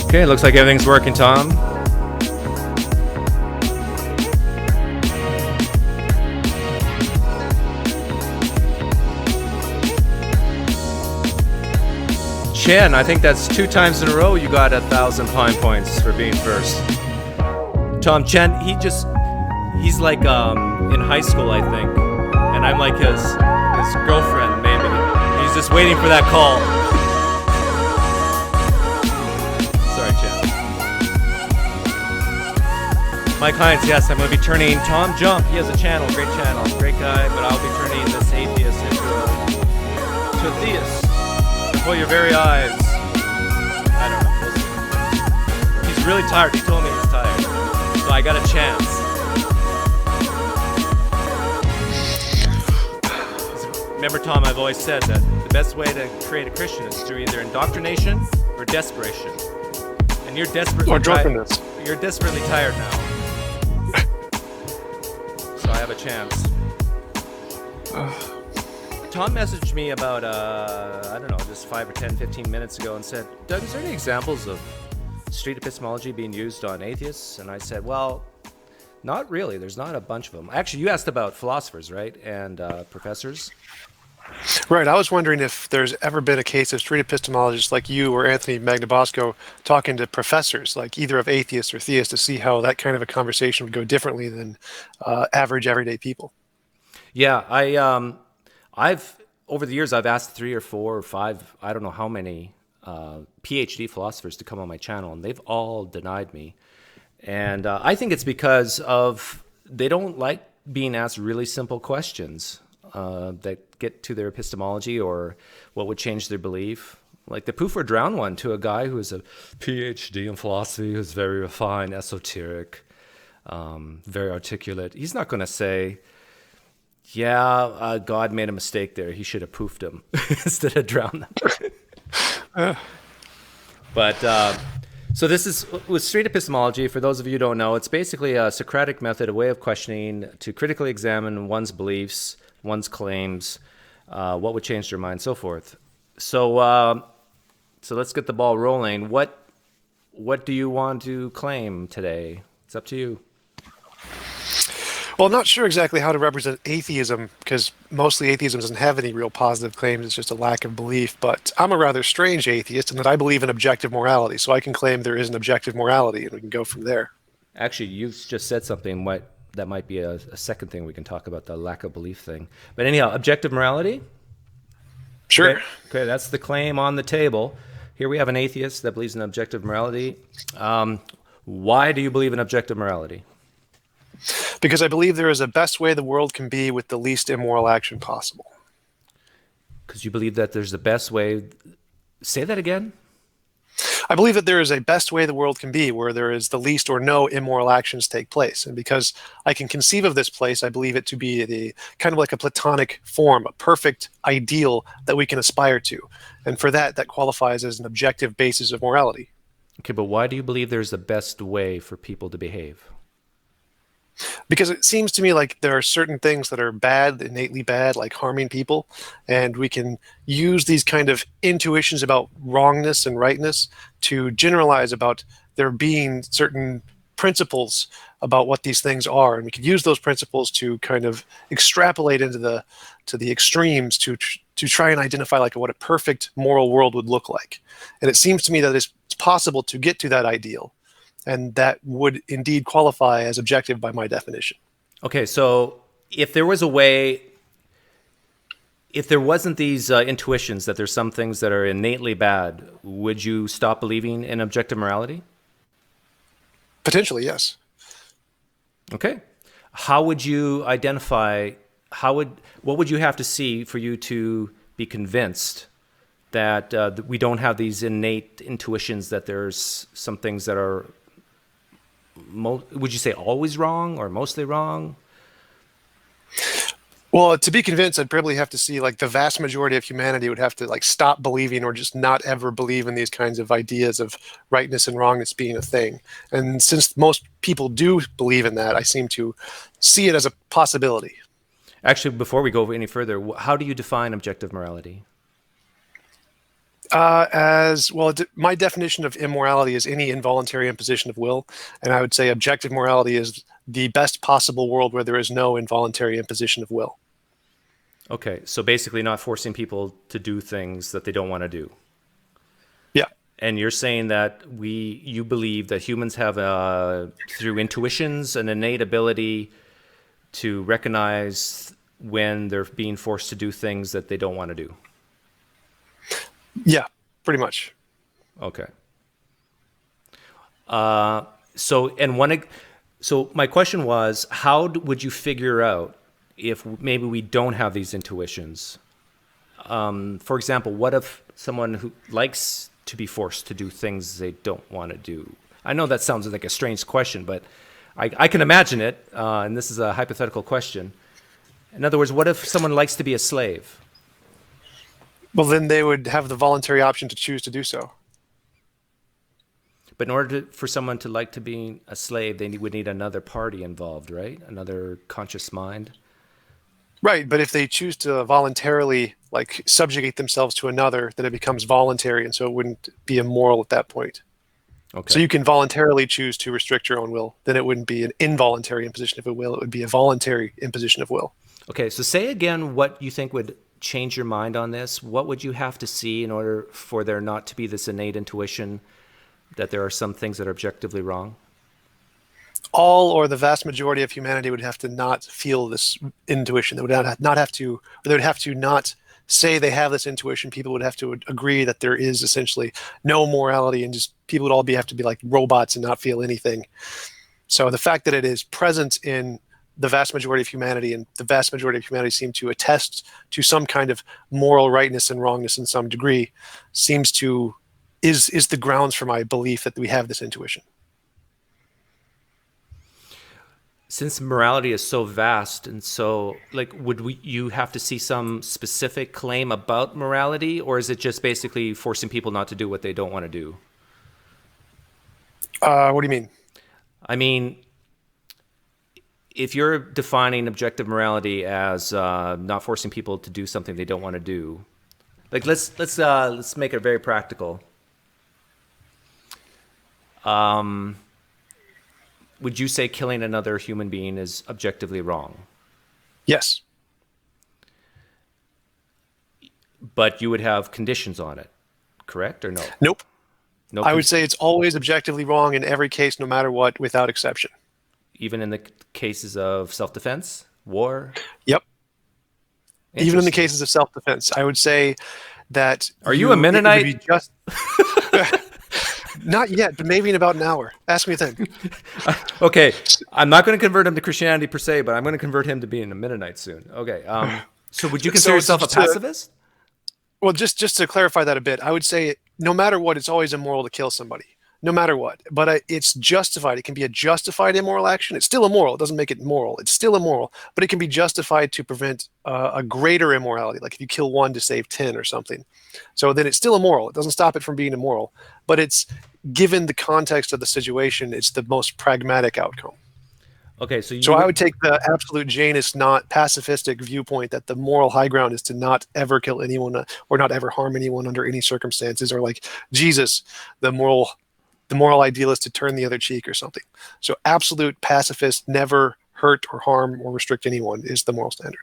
Okay, looks like everything's working, Tom. Chen, I think that's 2 times in a row you got 1,000 Pine points for being first. Tom, Chen, he's like in high school, I think, and I'm like his girlfriend, maybe. He's just waiting for that call. Sorry, Chen. Mike Hines, yes, I'm going to be turning Tom Jump. He has a channel, great guy, but I'll be turning this atheist into a theist. Before your very eyes. I don't know. He's really tired. He told me he's tired. So I got a chance. Remember, Tom, I've always said that the best way to create a Christian is through either indoctrination or desperation. And you're desperately or drunkenness. You're desperately tired now. So I have a chance. Tom messaged me about, I don't know, just 5 or 10, 15 minutes ago and said, Doug, is there any examples of street epistemology being used on atheists? And I said, well, not really. There's not a bunch of them. Actually, you asked about philosophers, right? And professors. Right. I was wondering if there's ever been a case of street epistemologists like you or Anthony Magnabosco talking to professors, like either of atheists or theists, to see how that kind of a conversation would go differently than average everyday people. Yeah, I've over the years I've asked 3 or 4 or 5, I don't know how many PhD philosophers to come on my channel, and they've all denied me. And I think it's because of they don't like being asked really simple questions that get to their epistemology or what would change their belief. Like the poof or drown one to a guy who is a PhD in philosophy, who's very refined, esoteric, very articulate. He's not going to say, God made a mistake there. He should have poofed him instead of drowned them. But so this is with street epistemology. For those of you who don't know, it's basically a Socratic method, a way of questioning to critically examine one's beliefs, one's claims, what would change their mind, so forth. So let's get the ball rolling. What do you want to claim today? It's up to you. Well, I'm not sure exactly how to represent atheism, because mostly atheism doesn't have any real positive claims. It's just a lack of belief. But I'm a rather strange atheist in that I believe in objective morality. So I can claim there is an objective morality, and we can go from there. Actually, you've just said something that might be a second thing we can talk about, the lack of belief thing. But anyhow, objective morality? Sure. Okay, that's the claim on the table. Here we have an atheist that believes in objective morality. Why do you believe in objective morality? Because I believe there is a best way the world can be with the least immoral action possible. Because you believe that there's the best way. Say that again. I believe that there is a best way the world can be where there is the least or no immoral actions take place. And because I can conceive of this place, I believe it to be the kind of like a platonic form, a perfect ideal that we can aspire to. And for that qualifies as an objective basis of morality. Okay, but why do you believe there's the best way for people to behave? Because it seems to me like there are certain things that are bad, innately bad, like harming people, and we can use these kind of intuitions about wrongness and rightness to generalize about there being certain principles about what these things are, and we can use those principles to kind of extrapolate into the extremes to try and identify like what a perfect moral world would look like. And it seems to me that it's possible to get to that ideal. And that would indeed qualify as objective by my definition. Okay, so if there was a way, if there wasn't these intuitions that there's some things that are innately bad, would you stop believing in objective morality? Potentially, yes. Okay. How would you identify, what would you have to see for you to be convinced that we don't have these innate intuitions that there's some things that are would you say always wrong or mostly wrong? Well, to be convinced, I'd probably have to see like the vast majority of humanity would have to like stop believing or just not ever believe in these kinds of ideas of rightness and wrongness being a thing. And since most people do believe in that, I seem to see it as a possibility. Actually, before we go any further, how do you define objective morality? As well, my definition of immorality is any involuntary imposition of will, and I would say objective morality is the best possible world where there is no involuntary imposition of will. Okay, so basically not forcing people to do things that they don't want to do. Yeah. And you're saying that you believe that humans have, through intuitions, an innate ability to recognize when they're being forced to do things that they don't want to do. Yeah, pretty much. Okay. So my question was, how would you figure out if maybe we don't have these intuitions? For example, what if someone who likes to be forced to do things they don't want to do? I know that sounds like a strange question, but I can imagine it, and this is a hypothetical question. In other words, what if someone likes to be a slave? Well, then they would have the voluntary option to choose to do so. But in order for someone to like to be a slave, they would need another party involved, right? Another conscious mind. Right, but if they choose to voluntarily subjugate themselves to another, then it becomes voluntary, and so it wouldn't be immoral at that point. Okay. So you can voluntarily choose to restrict your own will. Then it wouldn't be an involuntary imposition of a will. It would be a voluntary imposition of will. Okay, so say again what you think would change your mind on this. What would you have to see in order for there not to be this innate intuition that there are some things that are objectively wrong? All or the vast majority of humanity would have to not feel this intuition. They would not have to, or they would have to not say they have this intuition. People would have to agree that there is essentially no morality, and just people would all have to be like robots and not feel anything. So the fact that it is present in the vast majority of humanity, and the vast majority of humanity seem to attest to some kind of moral rightness and wrongness in some degree, is the grounds for my belief that we have this intuition. Since morality is so vast and so, you have to see some specific claim about morality, or is it just basically forcing people not to do what they don't want to do? What do you mean? I mean, if you're defining objective morality as not forcing people to do something they don't want to do, let's make it very practical. Would you say killing another human being is objectively wrong? Yes. But you would have conditions on it, correct or no? Nope. No. I would say it's always objectively wrong in every case, no matter what, without exception. Even in the cases of self-defense, war? Yep. Even in the cases of self-defense, I would say that. Are you a Mennonite? Not yet, but maybe in about an hour. Ask me then. Okay, I'm not going to convert him to Christianity per se, but I'm going to convert him to being a Mennonite soon. Okay, so would you consider yourself a pacifist? Well, just to clarify that a bit, I would say no matter what, it's always immoral to kill somebody. No matter what. But it's justified. It can be a justified immoral action. It's still immoral. It doesn't make it moral. It's still immoral. But it can be justified to prevent a greater immorality, like if you kill one to save 10 or something. So then it's still immoral. It doesn't stop it from being immoral. But it's, given the context of the situation, it's the most pragmatic outcome. Okay, so I would take the absolute Janist, not pacifistic viewpoint that the moral high ground is to not ever kill anyone or not ever harm anyone under any circumstances, or like Jesus, the moral idealist, to turn the other cheek or something. So absolute pacifist, never hurt or harm or restrict anyone, is the moral standard.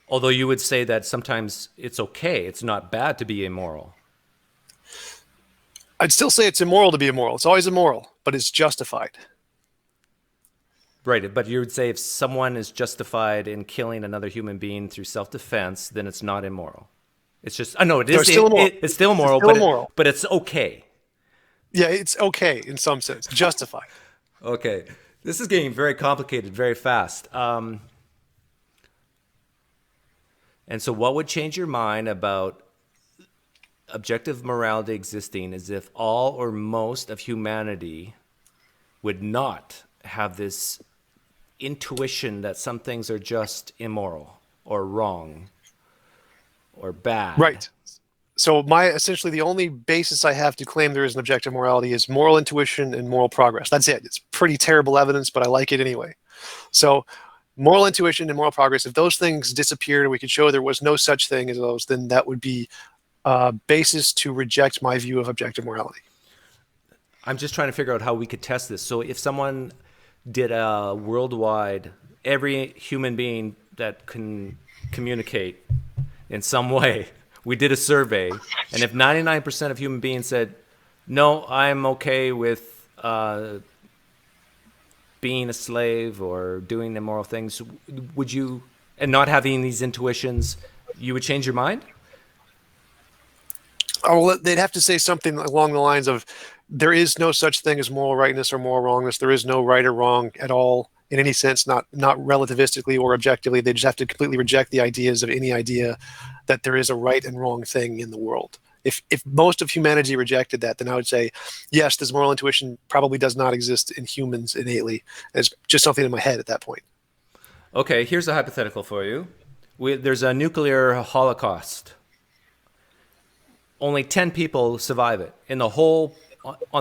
Although you would say that sometimes it's okay, it's not bad to be immoral. I'd still say it's immoral to be immoral. It's always immoral, but it's justified. Right, but you would say if someone is justified in killing another human being through self-defense, then it's not immoral. It's just, I know it is. Still immoral. It's still immoral, but it's okay. Yeah, it's okay in some sense. Justified. Okay, this is getting very complicated very fast. And so, what would change your mind about objective morality existing is if all or most of humanity would not have this intuition that some things are just immoral or wrong or bad. Right. So essentially the only basis I have to claim there is an objective morality is moral intuition and moral progress. That's it. It's pretty terrible evidence, but I like it anyway. So moral intuition and moral progress, if those things disappeared and we could show there was no such thing as those, then that would be basis to reject my view of objective morality. I'm just trying to figure out how we could test this. So if someone did a worldwide, every human being that can communicate in some way, we did a survey, and if 99% of human beings said, no, I'm okay with being a slave or doing immoral things, would you, and not having these intuitions, you would change your mind? Oh, well, they'd have to say something along the lines of, there is no such thing as moral rightness or moral wrongness. There is no right or wrong at all in any sense, not relativistically or objectively. They just have to completely reject the ideas of any idea that there is a right and wrong thing in the world. If most of humanity rejected that, then I would say, yes, this moral intuition probably does not exist in humans innately. It's just something in my head at that point. Okay, here's a hypothetical for you. There's a nuclear holocaust. Only 10 people survive it on the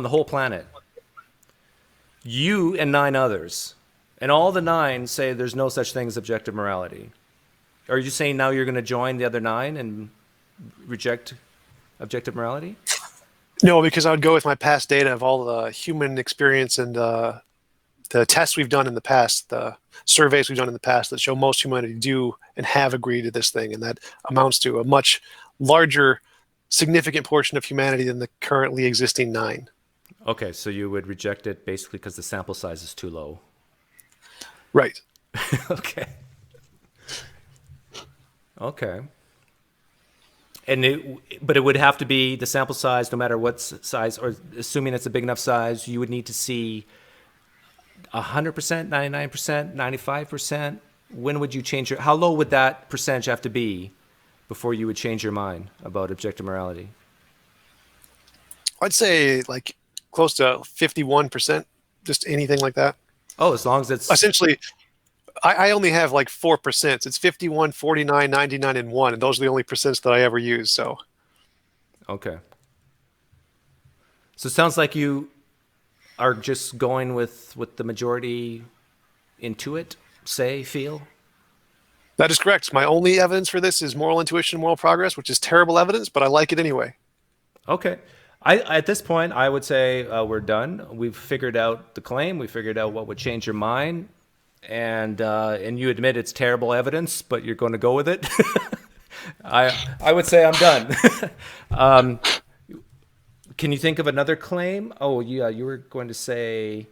whole planet. You and 9 others. And all the 9 say there's no such thing as objective morality. Are you saying now you're going to join the other 9 and reject objective morality? No, because I would go with my past data of all the human experience and the tests we've done in the past, the surveys we've done in the past that show most humanity do and have agreed to this thing. And that amounts to a much larger, significant portion of humanity than the currently existing 9. Okay, so you would reject it basically because the sample size is too low. Right. Okay. Okay. But it would have to be the sample size, no matter what size, or assuming it's a big enough size, you would need to see 100%, 99%, 95%. When would you change how low would that percentage have to be before you would change your mind about objective morality? I'd say like close to 51%, just anything like that. Oh, as long as it's... Essentially, I only have like 4%. It's 51, 49, 99, and 1, and those are the only percents that I ever use. So, okay. So it sounds like you are just going with what the majority intuit, say, feel? that is correct. My only evidence for this is moral intuition, moral progress, which is terrible evidence, but I like it anyway. Okay. At this point, I would say we're done. We've figured out the claim. We figured out what would change your mind. And you admit it's terrible evidence, but you're going to go with it. I would say I'm done. Can you think of another claim? Oh, yeah, you were going to say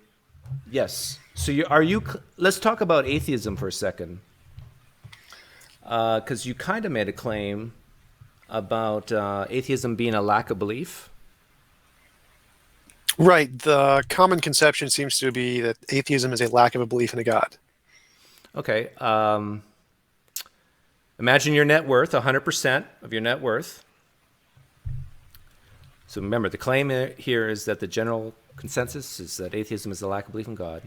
yes. So let's talk about atheism for a second. Because you kind of made a claim about atheism being a lack of belief. Right. The common conception seems to be that atheism is a lack of a belief in a God. Okay. Imagine your net worth, 100% of your net worth. So remember, the claim here is that the general consensus is that atheism is a lack of belief in God.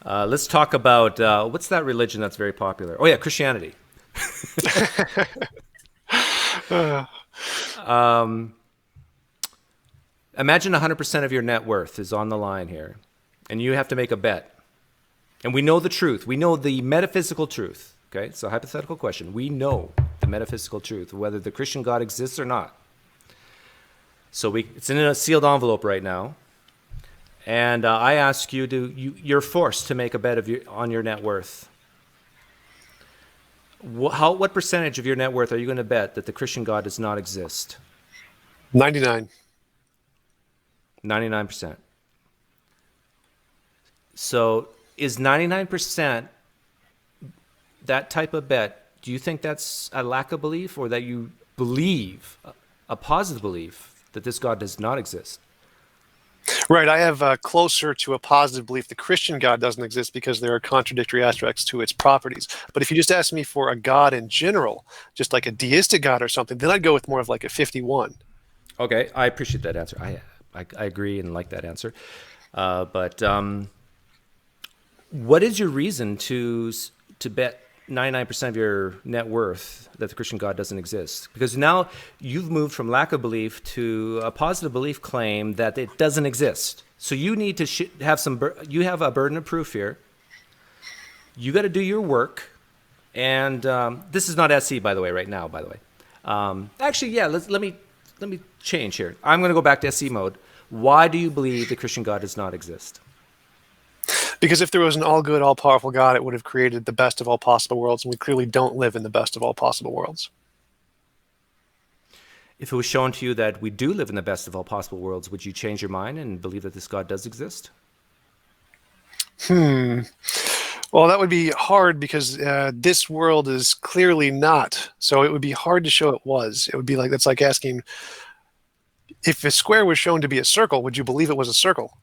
Let's talk about, what's that religion that's very popular? Oh, yeah, Christianity. Imagine 100% of your net worth is on the line here, and you have to make a bet. And we know the truth. We know the metaphysical truth. Okay, it's a hypothetical question. We know the metaphysical truth, whether the Christian God exists or not. So it's in a sealed envelope right now. And I ask you you're forced to make a bet on your net worth. What percentage of your net worth are you going to bet that the Christian God does not exist? 99. 99%. So is 99% that type of bet, do you think that's a lack of belief, or that you believe, a positive belief, that this God does not exist? Right. I have closer to a positive belief the Christian God doesn't exist because there are contradictory aspects to its properties. But if you just ask me for a God in general, just like a deistic God or something, then I'd go with more of like a 51. Okay, I appreciate that answer. I agree and like that answer. But what is your reason to bet 99% of your net worth that the Christian God doesn't exist? Because now you've moved from lack of belief to a positive belief claim that it doesn't exist. So you need to have you have a burden of proof here. You got to do your work. And this is not SC, by the way, right now, by the way. Actually, yeah. Let me change here. I'm going to go back to SE mode. Why do you believe the Christian God does not exist? Because if there was an all-good, all-powerful God, it would have created the best of all possible worlds, and we clearly don't live in the best of all possible worlds. If it was shown to you that we do live in the best of all possible worlds, would you change your mind and believe that this God does exist? Well, that would be hard because this world is clearly not. So it would be hard to show it was. It would be like, that's like asking, if a square was shown to be a circle, would you believe it was a circle?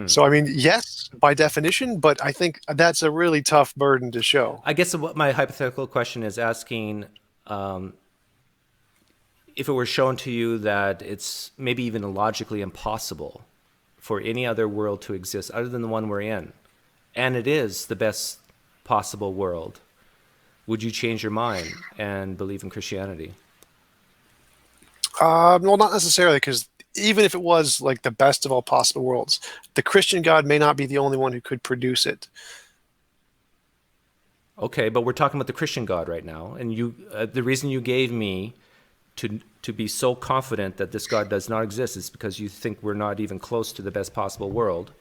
So, I mean, yes, by definition, but I think that's a really tough burden to show. I guess what my hypothetical question is asking, if it were shown to you that it's maybe even logically impossible for any other world to exist other than the one we're in, and it is the best possible world, would you change your mind and believe in Christianity? Well, not necessarily, because even if it was like the best of all possible worlds, the Christian God may not be the only one who could produce it. Okay, but we're talking about the Christian God right now, and you, the reason you gave me to be so confident that this God does not exist is because you think we're not even close to the best possible world.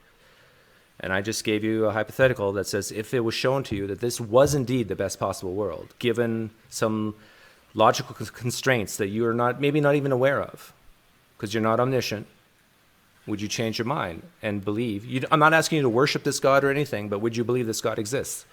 And I just gave you a hypothetical that says if it was shown to you that this was indeed the best possible world, given some logical constraints that you are not, maybe not even aware of, because you're not omniscient, would you change your mind and believe? I'm not asking you to worship this God or anything, but would you believe this God exists?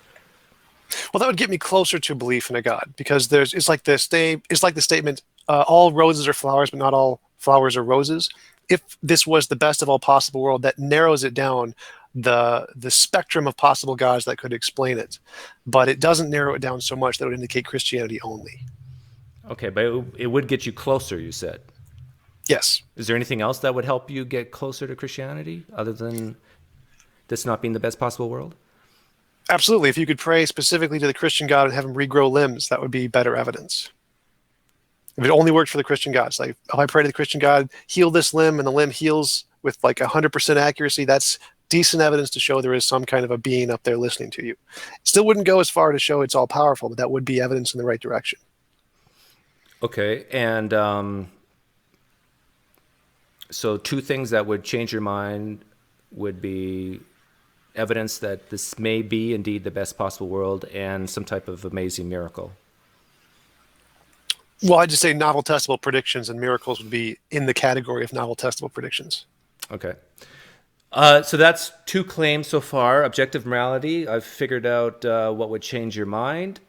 Well, that would get me closer to belief in a God, because it's like the statement, all roses are flowers, but not all flowers are roses. If this was the best of all possible world, that narrows it down, the spectrum of possible gods that could explain it, but it doesn't narrow it down so much that it would indicate Christianity only. Okay, but it would get you closer, you said. Yes. Is there anything else that would help you get closer to Christianity other than this not being the best possible world? Absolutely. If you could pray specifically to the Christian God and have him regrow limbs, that would be better evidence. If it only worked for the Christian gods, like if I pray to the Christian God, heal this limb, and the limb heals with like 100% accuracy, that's decent evidence to show there is some kind of a being up there listening to you. It still wouldn't go as far to show it's all powerful, but that would be evidence in the right direction. Okay, and so two things that would change your mind would be evidence that this may be indeed the best possible world and some type of amazing miracle. Well, I'd just say novel testable predictions and miracles would be in the category of novel testable predictions. Okay. So that's two claims so far. Objective morality, I've figured out what would change your mind.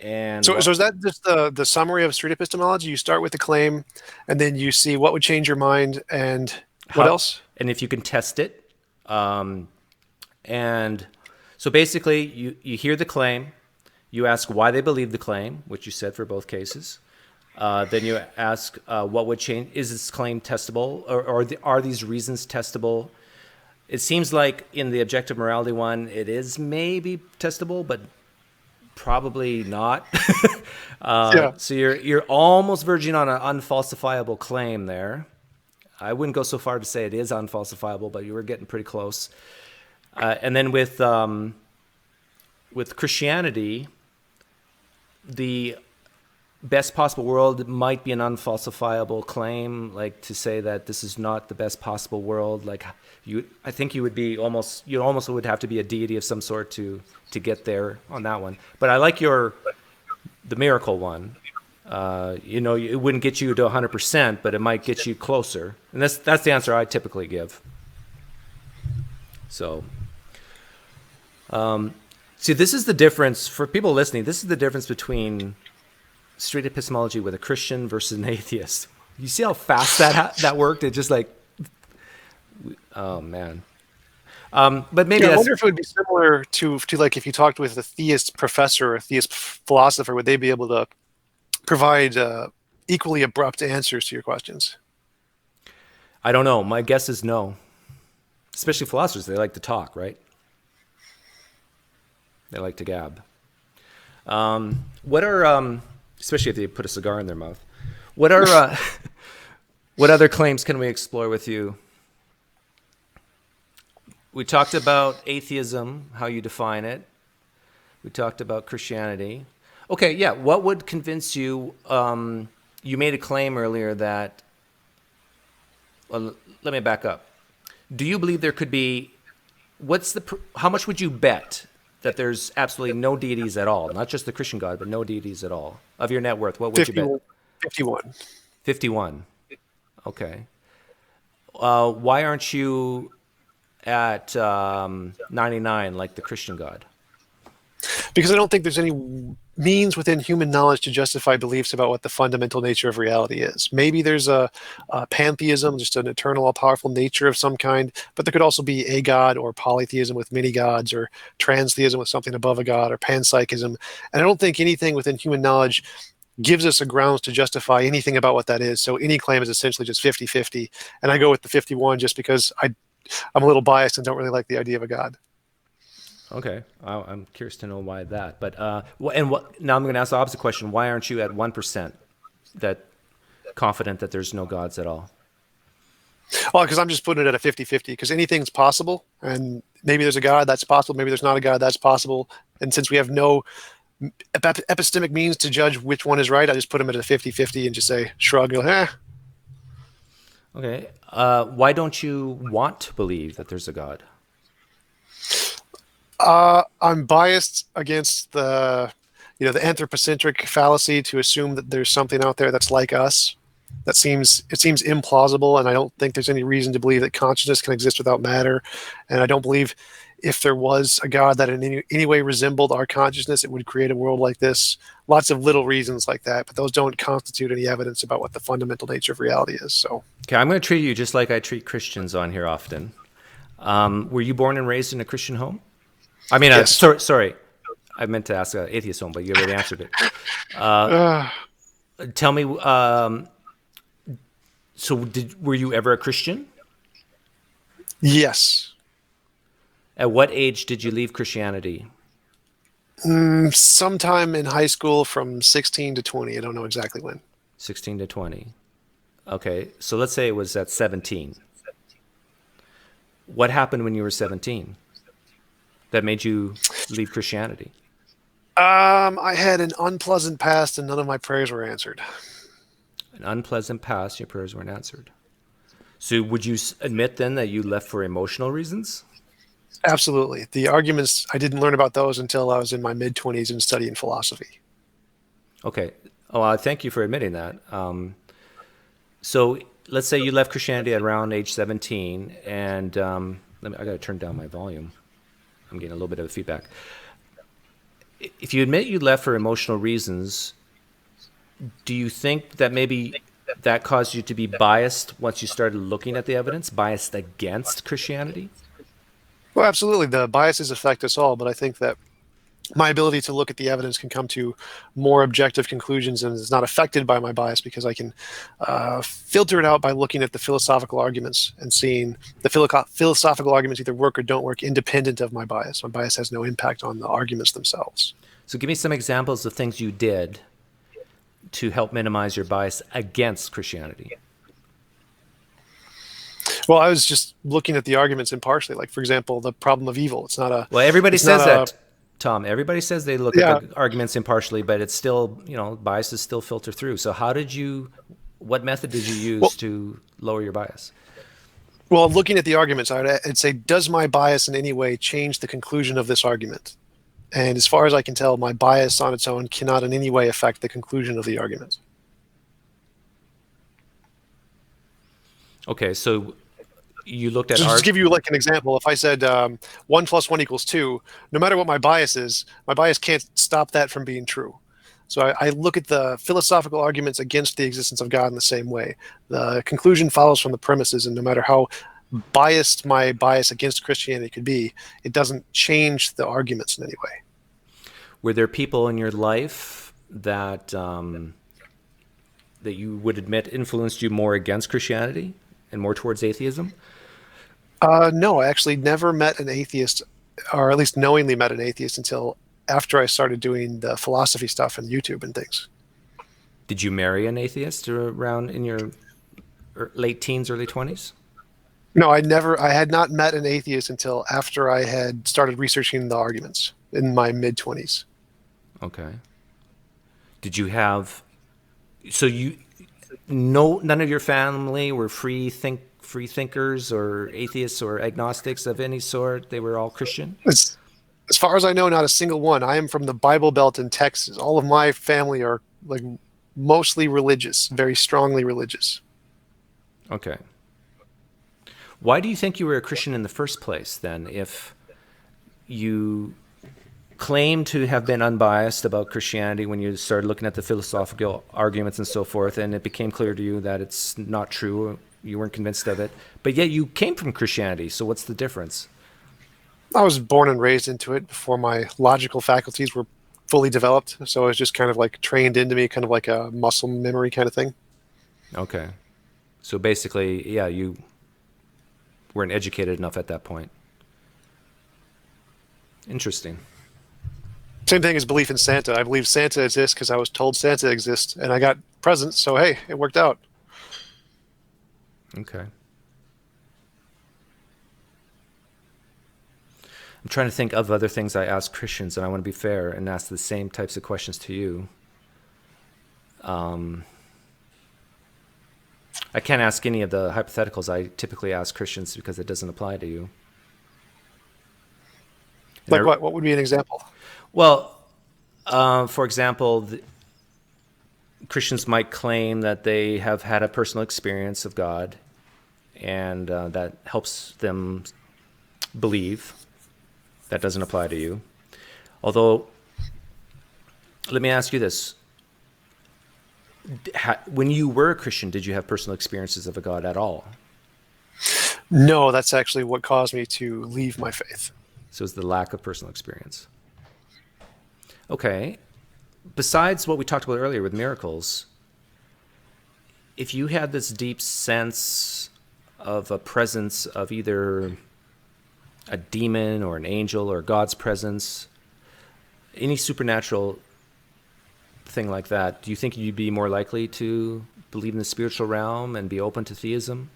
And So is that just the summary of street epistemology? You start with the claim, and then you see what would change your mind, and what else? And if you can test it. And so basically, you hear the claim, you ask why they believe the claim, which you said for both cases. Then you ask what would change. Is this claim testable, or are these reasons testable? It seems like in the objective morality one, it is maybe testable, but probably not. Yeah. So you're almost verging on an unfalsifiable claim there. I wouldn't go so far to say it is unfalsifiable, but you were getting pretty close. And then with Christianity, the best possible world might be an unfalsifiable claim, like to say that this is not the best possible world. Like I think you almost would have to be a deity of some sort to get there on that one. But I like the miracle one. It wouldn't get you to 100%, but it might get you closer. And that's the answer I typically give. So, see, this is the difference for people listening. This is the difference between straight epistemology with a Christian versus an atheist. You see how fast that worked? It just like, oh man. But maybe I wonder if it would be similar to like if you talked with a theist professor or a theist philosopher, would they be able to provide equally abrupt answers to your questions? I don't know. My guess is no. Especially philosophers, they like to talk, right? They like to gab. What are especially if they put a cigar in their mouth? What are what other claims can we explore with you? We talked about atheism, how you define it. We talked about Christianity. Okay, yeah. What would convince you? You made a claim earlier that. Well, let me back up. Do you believe there could be? How much would you bet that there's absolutely no deities at all? Not just the Christian God, but no deities at all. Of your net worth, what would you bet? 51. 51. 51. Okay. Why aren't you at 99 like the Christian God? Because I don't think there's any means within human knowledge to justify beliefs about what the fundamental nature of reality is. Maybe there's a pantheism, just an eternal, all-powerful nature of some kind, but there could also be a god, or polytheism with many gods, or transtheism with something above a god, or panpsychism. And I don't think anything within human knowledge gives us a grounds to justify anything about what that is. So any claim is essentially just 50-50. And I go with the 51 just because I'm a little biased and don't really like the idea of a god. Okay, I'm curious to know why that. But now I'm going to ask the opposite question: why aren't you at 1% that confident that there's no gods at all? Well, because I'm just putting it at a 50-50, because anything's possible, and maybe there's a God, that's possible, maybe there's not a God, that's possible. And since we have no epistemic means to judge which one is right, I just put them at a 50-50 and just say, shrug, go, eh. Okay, why don't you want to believe that there's a God? I'm biased against the anthropocentric fallacy to assume that there's something out there that's like us. It seems implausible, and I don't think there's any reason to believe that consciousness can exist without matter. And I don't believe if there was a God that in any way resembled our consciousness, it would create a world like this. Lots of little reasons like that, but those don't constitute any evidence about what the fundamental nature of reality is. So, okay, I'm going to treat you just like I treat Christians on here often. Were you born and raised in a Christian home? I mean, yes. Sorry. I meant to ask an atheist home, but you already answered it. Tell me, were you ever a Christian? Yes. At what age did you leave Christianity? Sometime in high school from 16 to 20. I don't know exactly when. 16 to 20. Okay, so let's say it was at 17. What happened when you were 17 that made you leave Christianity? I had an unpleasant past and none of my prayers were answered. An unpleasant past, your prayers weren't answered. So would you admit then that you left for emotional reasons? Absolutely. The arguments, I didn't learn about those until I was in my mid-20s and studying philosophy. Okay. Oh, thank you for admitting that. So let's say you left Christianity at around age 17, and I got to turn down my volume. I'm getting a little bit of feedback. If you admit you left for emotional reasons, do you think that maybe that caused you to be biased once you started looking at the evidence, biased against Christianity? Well, absolutely. The biases affect us all, but I think that my ability to look at the evidence can come to more objective conclusions and is not affected by my bias because I can filter it out by looking at the philosophical arguments and seeing the philosophical arguments either work or don't work independent of my bias. My bias has no impact on the arguments themselves. So give me some examples of things you did to help minimize your bias against Christianity. Well, I was just looking at the arguments impartially. Like, for example, the problem of evil. It's not a... Well, everybody says that, Tom. Everybody says they look Yeah. at the arguments impartially, but it's still, biases still filter through. So what method did you use to lower your bias? Well, looking at the arguments, I'd say, does my bias in any way change the conclusion of this argument? And as far as I can tell, my bias on its own cannot in any way affect the conclusion of the argument. Okay, so you looked at Just to give you like an example, if I said 1 + 1 = 2, no matter what my bias is, my bias can't stop that from being true. So I look at the philosophical arguments against the existence of God in the same way. The conclusion follows from the premises, and no matter how biased my bias against Christianity could be, it doesn't change the arguments in any way. Were there people in your life that that you would admit influenced you more against Christianity and more towards atheism? No, I actually never met an atheist, or at least knowingly met an atheist, until after I started doing the philosophy stuff and YouTube and things. Did you marry an atheist around in your late teens, early 20s? No, I had not met an atheist until after I had started researching the arguments in my mid-20s. Okay. Did you have, so you, no, none of your family were free thinkers or atheists or agnostics of any sort? They were all Christian? As far as I know, not a single one. I am from the Bible Belt in Texas. All of my family are like mostly religious, very strongly religious. Okay. Why do you think you were a Christian in the first place then, if you claim to have been unbiased about Christianity when you started looking at the philosophical arguments and so forth, and it became clear to you that it's not true, you weren't convinced of it, but yet you came from Christianity, so what's the difference? I was born and raised into it before my logical faculties were fully developed. So it was just kind of like trained into me, kind of like a muscle memory kind of thing. Okay. So basically, yeah, you weren't educated enough at that point. Interesting. Same thing as belief in Santa. I believe Santa exists because I was told Santa exists, and I got presents. So hey, it worked out. Okay. I'm trying to think of other things I ask Christians, and I want to be fair and ask the same types of questions to you. I can't ask any of the hypotheticals I typically ask Christians because it doesn't apply to you. Like what? What would be an example? Well, for example, Christians might claim that they have had a personal experience of God, and that helps them believe. That doesn't apply to you. Although, let me ask you this. When you were a Christian, did you have personal experiences of a God at all? No, that's actually what caused me to leave my faith. So it's the lack of personal experience. Okay. Besides what we talked about earlier with miracles, if you had this deep sense of a presence of either a demon or an angel or God's presence, any supernatural thing like that, do you think you'd be more likely to believe in the spiritual realm and be open to theism?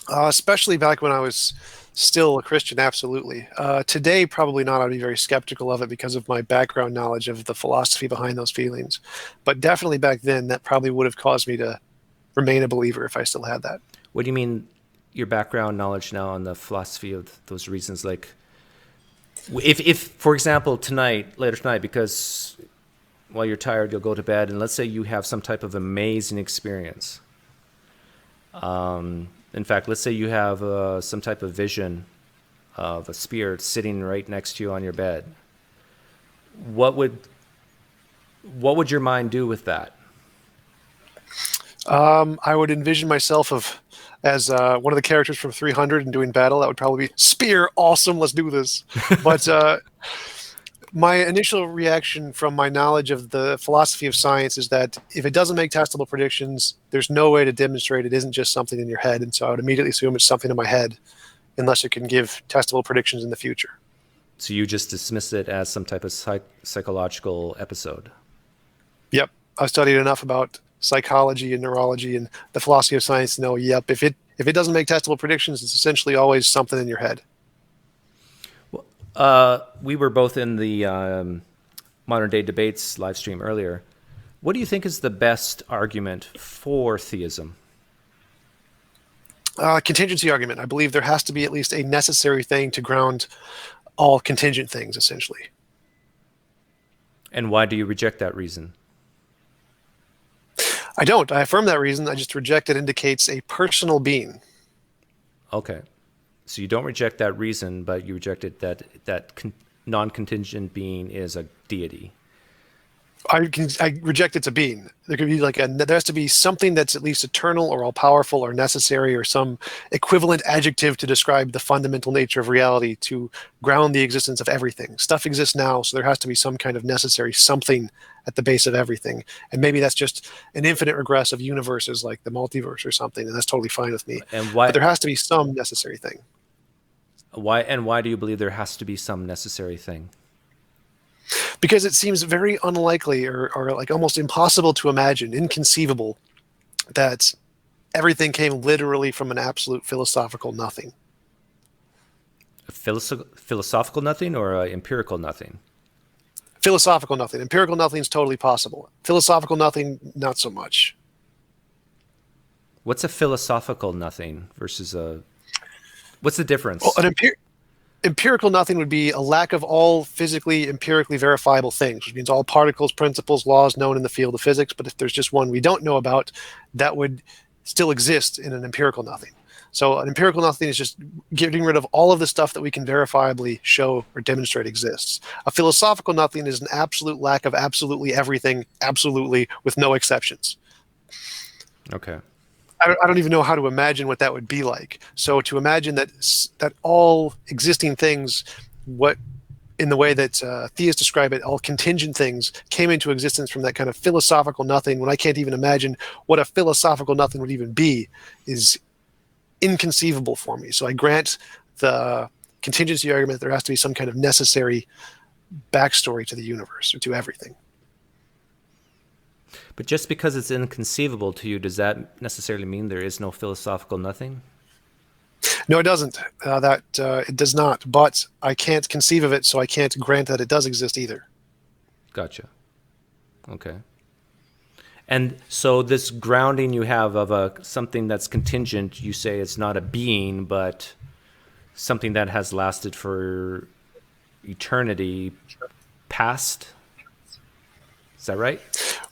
Especially back when I was still a Christian, absolutely. Today, probably not. I'd be very skeptical of it because of my background knowledge of the philosophy behind those feelings. But definitely back then, that probably would have caused me to remain a believer if I still had that. What do you mean, your background knowledge now on the philosophy of those reasons? Like, if for example, later tonight, because while you're tired, you'll go to bed, and let's say you have some type of amazing experience. In fact, let's say you have some type of vision of a spirit sitting right next to you on your bed. What would your mind do with that? I would envision myself as one of the characters from 300 and doing battle. That would probably be spear, awesome, let's do this. But my initial reaction from my knowledge of the philosophy of science is that if it doesn't make testable predictions, there's no way to demonstrate it isn't just something in your head. And so I would immediately assume it's something in my head unless it can give testable predictions in the future. So you just dismiss it as some type of psychological episode? Yep. I've studied enough about psychology and neurology and the philosophy of science to know, yep, if it doesn't make testable predictions, it's essentially always something in your head. We were both in the Modern Day Debates live stream earlier. What do you think is the best argument for theism? Contingency argument. I believe there has to be at least a necessary thing to ground all contingent things, essentially. And why do you reject that reason? I don't. I affirm that reason. I just reject it indicates a personal being. Okay. So you don't reject that reason, but you reject it that non-contingent being is a deity. I reject it's a being. There could be there has to be something that's at least eternal or all-powerful or necessary or some equivalent adjective to describe the fundamental nature of reality to ground the existence of everything. Stuff exists now, so there has to be some kind of necessary something at the base of everything. And maybe that's just an infinite regress of universes like the multiverse or something, and that's totally fine with me. And why? But there has to be some necessary thing. Why do you believe there has to be some necessary thing? Because it seems very unlikely or like almost impossible to imagine, inconceivable, that everything came literally from an absolute philosophical nothing. A philosophical nothing or empirical nothing? Philosophical nothing. Empirical nothing is totally possible. Philosophical nothing, not so much. What's a philosophical nothing versus a... What's the difference? Well, empirical nothing would be a lack of all physically, empirically verifiable things, which means all particles, principles, laws known in the field of physics. But if there's just one we don't know about, that would still exist in an empirical nothing. So an empirical nothing is just getting rid of all of the stuff that we can verifiably show or demonstrate exists. A philosophical nothing is an absolute lack of absolutely everything, absolutely, with no exceptions. Okay. I don't even know how to imagine what that would be like. So to imagine that all existing things, what in the way that theists describe it, all contingent things came into existence from that kind of philosophical nothing, when I can't even imagine what a philosophical nothing would even be, is inconceivable for me. So I grant the contingency argument there has to be some kind of necessary backstory to the universe or to everything. But just because it's inconceivable to you, does that necessarily mean there is no philosophical nothing? No, it doesn't. It does not. But I can't conceive of it, so I can't grant that it does exist either. Gotcha. Okay. And so this grounding you have of something that's contingent, you say it's not a being, but something that has lasted for eternity past. Is that right?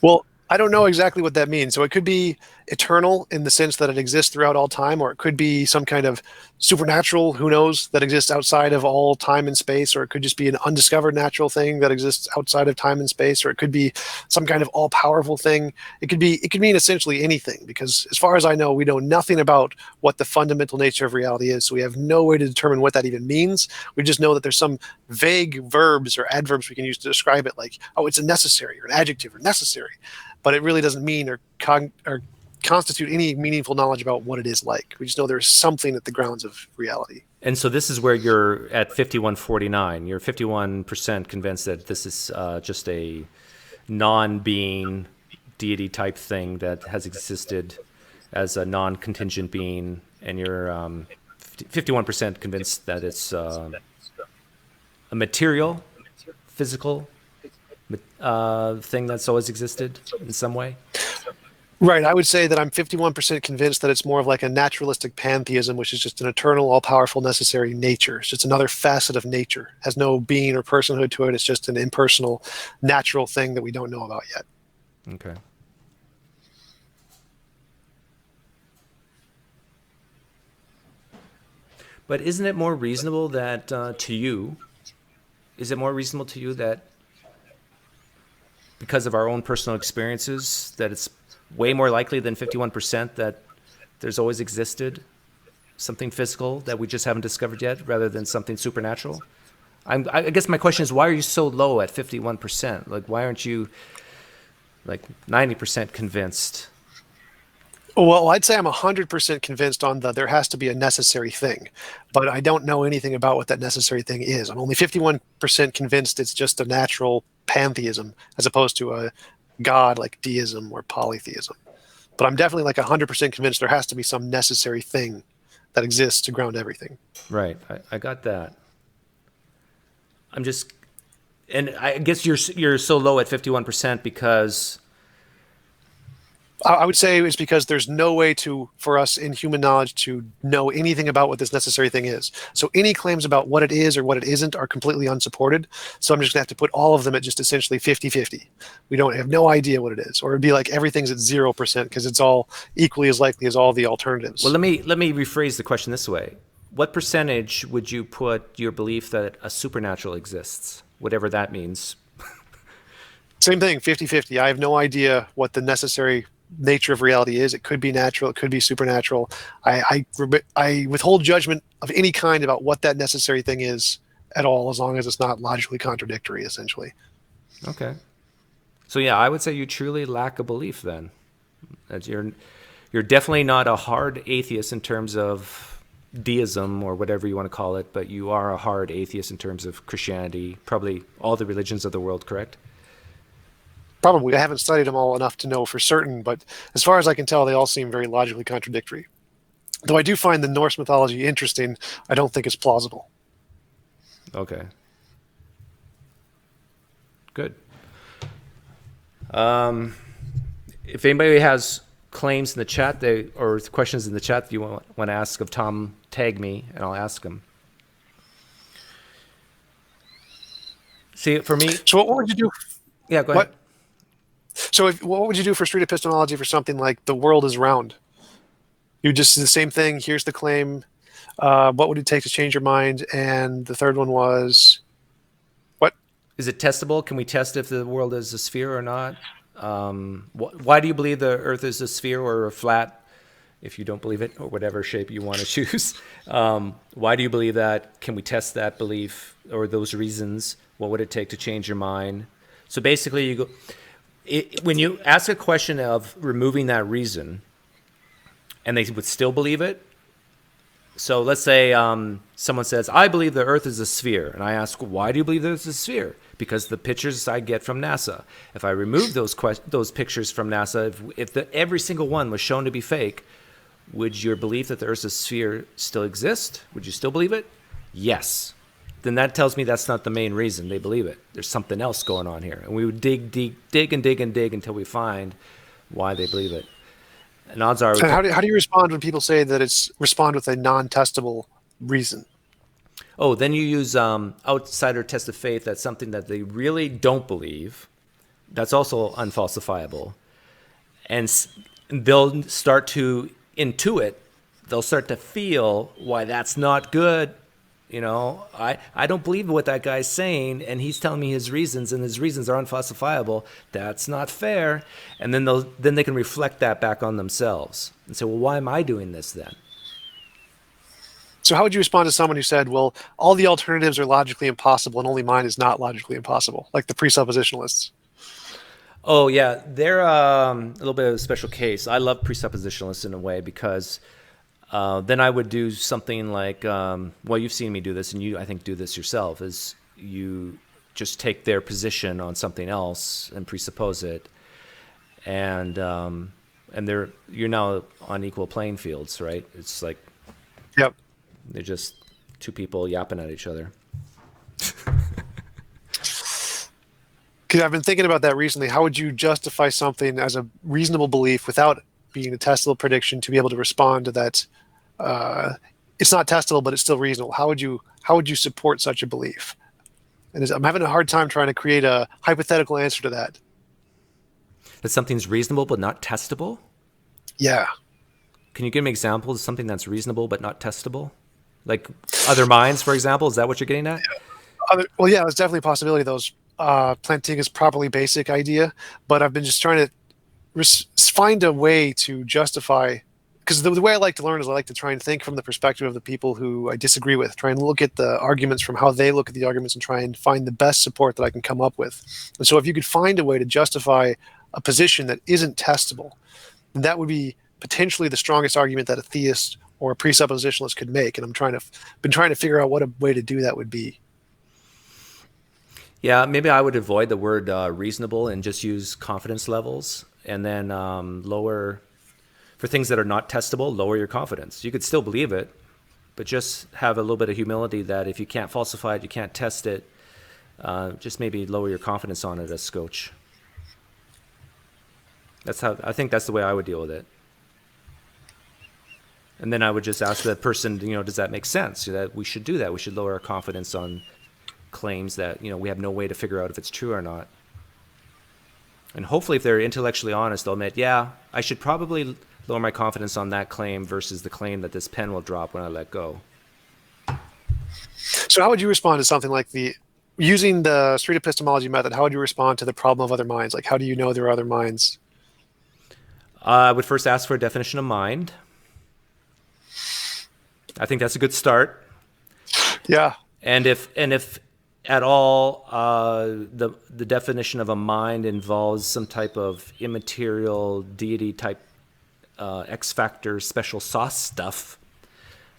Well, I don't know exactly what that means. So it could be eternal in the sense that it exists throughout all time, or it could be some kind of supernatural, who knows, that exists outside of all time and space, or it could just be an undiscovered natural thing that exists outside of time and space, or it could be some kind of all-powerful thing. It could mean essentially anything, because as far as I know, we know nothing about what the fundamental nature of reality is, so we have no way to determine what that even means. We just know that there's some vague verbs or adverbs we can use to describe it, like, oh, it's a necessary, or an adjective, or necessary, but it really doesn't mean or constitute any meaningful knowledge about what it is like. We just know there's something at the grounds of reality. And so this is where you're at 5149. You're 51% convinced that this is just a non-being deity type thing that has existed as a non-contingent being, and you're 51% convinced that it's a material, physical thing that's always existed in some way? Right. I would say that I'm 51% convinced that it's more of like a naturalistic pantheism, which is just an eternal, all-powerful, necessary nature. It's just another facet of nature. It has no being or personhood to it. It's just an impersonal, natural thing that we don't know about yet. Okay. But isn't it more reasonable that is it more reasonable to you that because of our own personal experiences, that it's way more likely than 51% that there's always existed something physical that we just haven't discovered yet, rather than something supernatural? I guess my question is, why are you so low at 51%? Like, why aren't you like 90% convinced? Well, I'd say I'm 100% convinced on there has to be a necessary thing, but I don't know anything about what that necessary thing is. I'm only 51% convinced it's just a natural pantheism as opposed to a god like deism or polytheism. But I'm definitely like 100% convinced there has to be some necessary thing that exists to ground everything. Right. I got that. And I guess you're so low at 51% because... I would say it's because there's no way for us in human knowledge to know anything about what this necessary thing is. So any claims about what it is or what it isn't are completely unsupported. So I'm just going to have to put all of them at just essentially 50-50. We don't have no idea what it is. Or it'd be like everything's at 0% because it's all equally as likely as all the alternatives. Well, let me rephrase the question this way. What percentage would you put your belief that a supernatural exists, whatever that means? Same thing, 50-50. I have no idea what the necessary nature of reality is. It could be natural, it could be supernatural. I withhold judgment of any kind about what that necessary thing is at all, as long as it's not logically contradictory, essentially. Okay. So yeah, I would say you truly lack a belief then. That you're definitely not a hard atheist in terms of deism or whatever you want to call it, but you are a hard atheist in terms of Christianity, probably all the religions of the world, correct? Probably. I haven't studied them all enough to know for certain, but as far as I can tell, they all seem very logically contradictory. Though I do find the Norse mythology interesting, I don't think it's plausible. Okay. Good. If anybody has claims in the chat or questions in the chat that you want to ask of Tom, tag me and I'll ask them. See, for me... So what would you do? Yeah, go ahead. So what would you do for street epistemology for something like the world is round? You just do the same thing. Here's the claim. What would it take to change your mind? And the third one was what? Is it testable? Can we test if the world is a sphere or not? Why do you believe the Earth is a sphere or a flat? If you don't believe it, or whatever shape you want to choose, why do you believe that? Can we test that belief or those reasons? What would it take to change your mind? So basically, when you ask a question of removing that reason, and they would still believe it. So let's say someone says, "I believe the Earth is a sphere," and I ask, "Why do you believe there's a sphere?" Because the pictures I get from NASA. If I remove those pictures from NASA, if every single one was shown to be fake, would your belief that the Earth's a sphere still exist? Would you still believe it? Yes. Then that tells me that's not the main reason they believe it. There's something else going on here. And we would dig until we find why they believe it. And odds are... How do you respond when people say that it's respond with a non-testable reason? Oh, then you use outsider test of faith. That's something that they really don't believe. That's also unfalsifiable. And they'll start to intuit. They'll start to feel why that's not good. You know, I don't believe what that guy's saying, and he's telling me his reasons, and his reasons are unfalsifiable. That's not fair. And then they can reflect that back on themselves and say, well, why am I doing this then? So how would you respond to someone who said, well, all the alternatives are logically impossible and only mine is not logically impossible, like the presuppositionalists? Oh, yeah. They're a little bit of a special case. I love presuppositionalists in a way because then I would do something like, well, you've seen me do this, and you, I think, do this yourself, is you just take their position on something else and presuppose it. And you're now on equal playing fields, right? It's like... Yep. They're just two people yapping at each other. Because I've been thinking about that recently. How would you justify something as a reasonable belief without being a testable prediction to be able to respond to that? It's not testable, but it's still reasonable. How would you support such a belief? And I'm having a hard time trying to create a hypothetical answer to that. That something's reasonable but not testable? Yeah. Can you give me examples of something that's reasonable but not testable? Like other minds, for example? Is that what you're getting at? Well, yeah, there's definitely a possibility of those. Plantinga's properly basic idea, but I've been just trying to find a way to justify, because the way I like to learn is I like to try and think from the perspective of the people who I disagree with, try and look at the arguments from how they look at the arguments and try and find the best support that I can come up with. And so if you could find a way to justify a position that isn't testable, then that would be potentially the strongest argument that a theist or a presuppositionalist could make. And been trying to figure out what a way to do that would be. Yeah, maybe I would avoid the word reasonable and just use confidence levels, and then lower, for things that are not testable, lower your confidence. You could still believe it, but just have a little bit of humility that if you can't falsify it, you can't test it, just maybe lower your confidence on it a scotch. I think that's the way I would deal with it. And then I would just ask the person, does that make sense? That we should do that. We should lower our confidence on claims that, we have no way to figure out if it's true or not. And hopefully if they're intellectually honest, they'll admit, yeah, I should probably lower my confidence on that claim versus the claim that this pen will drop when I let go. So how would you respond to something like using the street epistemology method, how would you respond to the problem of other minds? Like, how do you know there are other minds? I would first ask for a definition of mind. I think that's a good start. Yeah. And if at all the definition of a mind involves some type of immaterial deity type X factor special sauce stuff,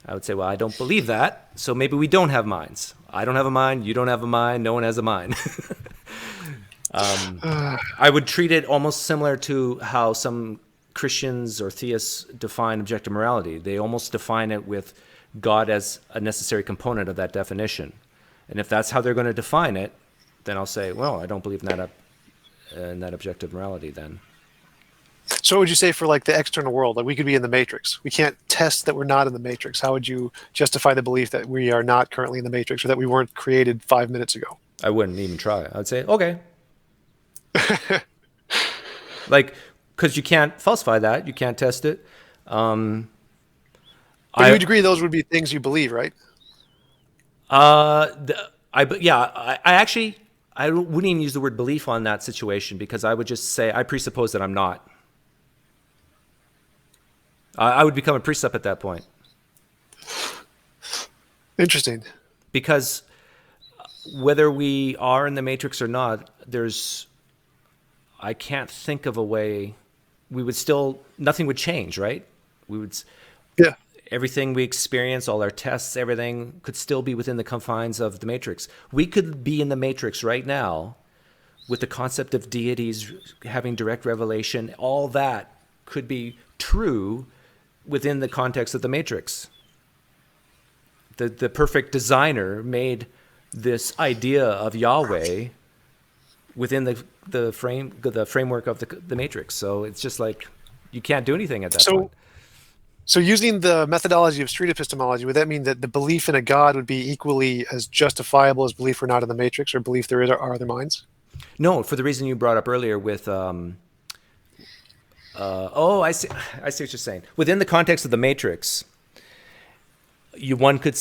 I would say, well, I don't believe that, so maybe we don't have minds. I don't have a mind, you don't have a mind, no one has a mind. I would treat it almost similar to how some Christians or theists define objective morality. They almost define it with God as a necessary component of that definition. And if that's how they're going to define it, then I'll say, well, I don't believe in that objective morality then. So what would you say for like the external world? Like we could be in the matrix. We can't test that we're not in the matrix. How would you justify the belief that we are not currently in the matrix or that we weren't created 5 minutes ago? I wouldn't even try. I'd say, okay. Like, because you can't falsify that. You can't test it. But you would agree those would be things you believe, right? I actually, I wouldn't even use the word belief on that situation because I would just say, I presuppose that I'm not. I would become a precept at that point. Interesting. Because whether we are in the matrix or not, I can't think of a way nothing would change, right? Yeah. Everything we experience, all our tests, everything could still be within the confines of the matrix. We could be in the matrix right now with the concept of deities having direct revelation. All that could be true within the context of the matrix. The perfect designer made this idea of Yahweh within the framework of the matrix. So it's just like you can't do anything at that point. So using the methodology of street epistemology, would that mean that the belief in a God would be equally as justifiable as belief we're not in the matrix or belief there are other minds? No, for the reason you brought up earlier with I see what you're saying. Within the context of the matrix, one could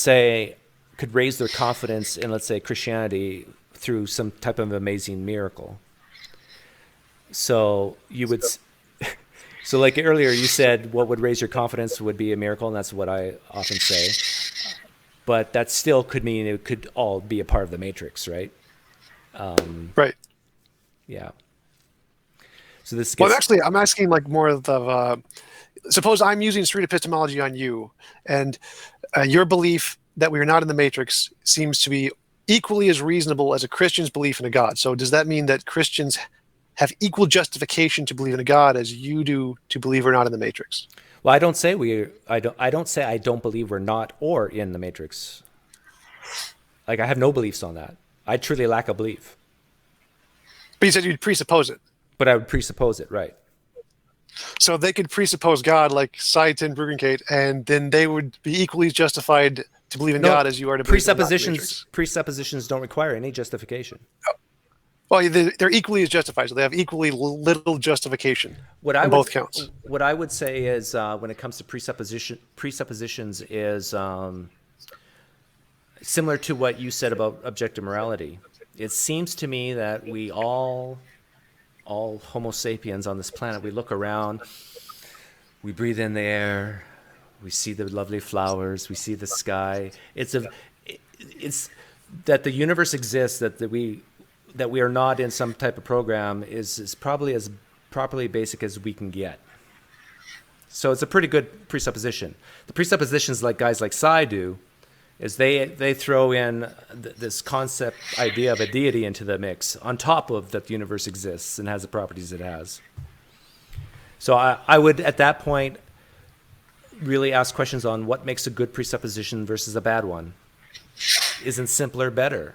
raise their confidence in, let's say, Christianity through some type of amazing miracle. So so like earlier you said, what would raise your confidence would be a miracle, and that's what I often say. But that still could mean it could all be a part of the matrix, right? Right. Yeah. So this. Well, actually, I'm asking like more of the. Suppose I'm using street epistemology on you, and your belief that we are not in the matrix seems to be equally as reasonable as a Christian's belief in a God. So does that mean that Christians have equal justification to believe in a God as you do to believe we're not in the matrix? Well, I don't say I don't believe we're not or in the matrix. Like I have no beliefs on that. I truly lack a belief. But you said you'd presuppose it. But I would presuppose it, right? So they could presuppose God like Seitan Bruggencate, and then they would be equally justified to believe in God as you are to believe in God. Presuppositions don't require any justification. Well, they're equally as justified, so they have equally little justification on both counts. What I would say is when it comes to presuppositions is similar to what you said about objective morality. It seems to me that we all Homo sapiens on this planet, we look around, we breathe in the air, we see the lovely flowers, we see the sky. It's that the universe exists, that we are not in some type of program is probably as properly basic as we can get. So it's a pretty good presupposition. The presuppositions like guys like Sai do is they throw in this concept idea of a deity into the mix on top of that the universe exists and has the properties it has. So I would at that point really ask questions on what makes a good presupposition versus a bad one. Isn't simpler better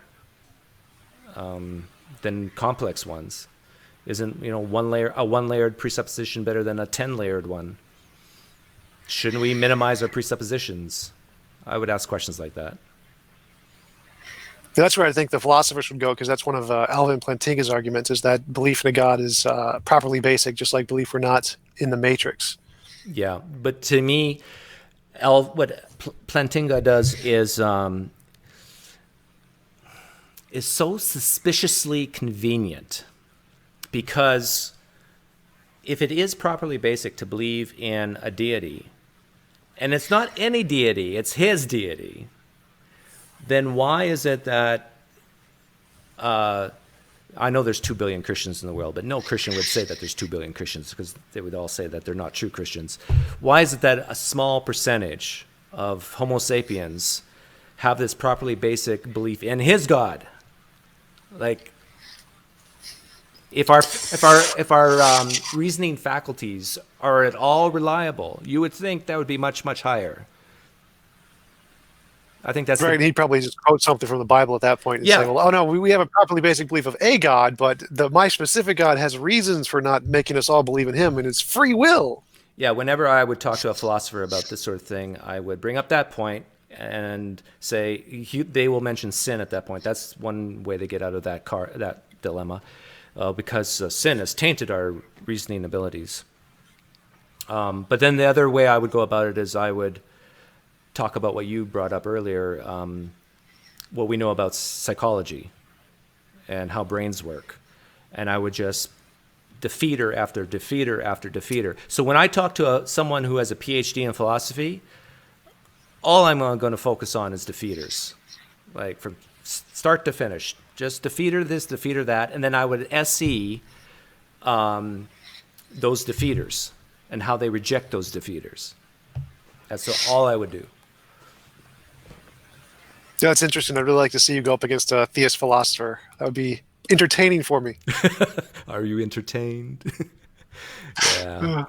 than complex ones? Isn't a one-layered presupposition better than a 10-layered one? Shouldn't we minimize our presuppositions? I would ask questions like that. That's where I think the philosophers would go, because that's one of Alvin Plantinga's arguments, is that belief in a God is properly basic, just like belief we're not in the matrix. Yeah, but to me, what Plantinga does is so suspiciously convenient, because if it is properly basic to believe in a deity, and it's not any deity, it's his deity, then why is it that I know there's 2 billion Christians in the world, but no Christian would say that there's 2 billion Christians, because they would all say that they're not true Christians. Why is it that a small percentage of Homo sapiens have this properly basic belief in his God? Like, if our reasoning faculties are at all reliable, you would think that would be much, much higher. I think that's Right, and he'd probably just quote something from the Bible at that point and say, yeah. well, oh no, we have a properly basic belief of a God, but my specific God has reasons for not making us all believe in him, and it's free will. Yeah, whenever I would talk to a philosopher about this sort of thing, I would bring up that point and say they will mention sin at that point. That's one way they get out of that dilemma, because sin has tainted our reasoning abilities. But then the other way I would go about it is I would talk about what you brought up earlier, what we know about psychology and how brains work. And I would just defeater after defeater after defeater. So when I talk to someone who has a PhD in philosophy, all I'm going to focus on is defeaters, like from start to finish. Just defeater this, defeater that, and then I would SE those defeaters and how they reject those defeaters. That's all I would do. Yeah, that's interesting. I'd really like to see you go up against a theist philosopher. That would be entertaining for me. Are you entertained? Yeah.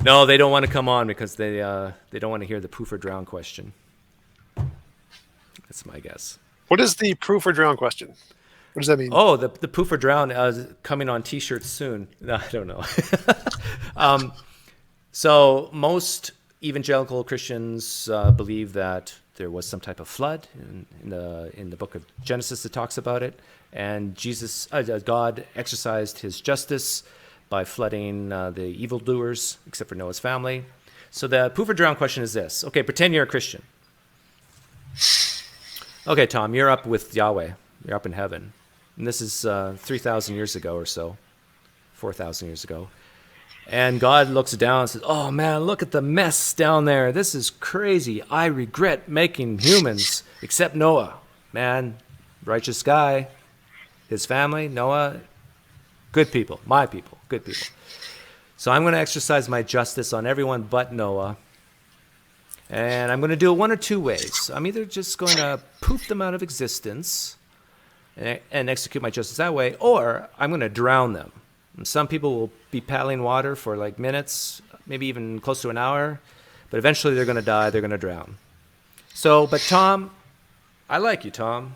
No, they don't want to come on because they don't want to hear the proof or drown question. That's my guess. What is the proof or drown question? What does that mean? Oh, the proof or drown coming on T-shirts soon. No, I don't know. So most evangelical Christians believe that there was some type of flood in the book of Genesis that talks about it, and God exercised his justice by flooding the evildoers, except for Noah's family. So the proof or drown question is this. Okay, pretend you're a Christian. Okay, Tom, you're up with Yahweh. You're up in heaven. And this is 3,000 years ago or so, 4,000 years ago. And God looks down and says, oh, man, look at the mess down there. This is crazy. I regret making humans, except Noah. Man, righteous guy. His family, Noah, good people, my people, good people. So I'm going to exercise my justice on everyone but Noah. And I'm going to do it one or two ways. I'm either just going to poof them out of existence and execute my justice that way, or I'm going to drown them. And some people will be paddling water for like minutes, maybe even close to an hour, but eventually they're going to die, they're going to drown. So, but Tom, I like you, Tom.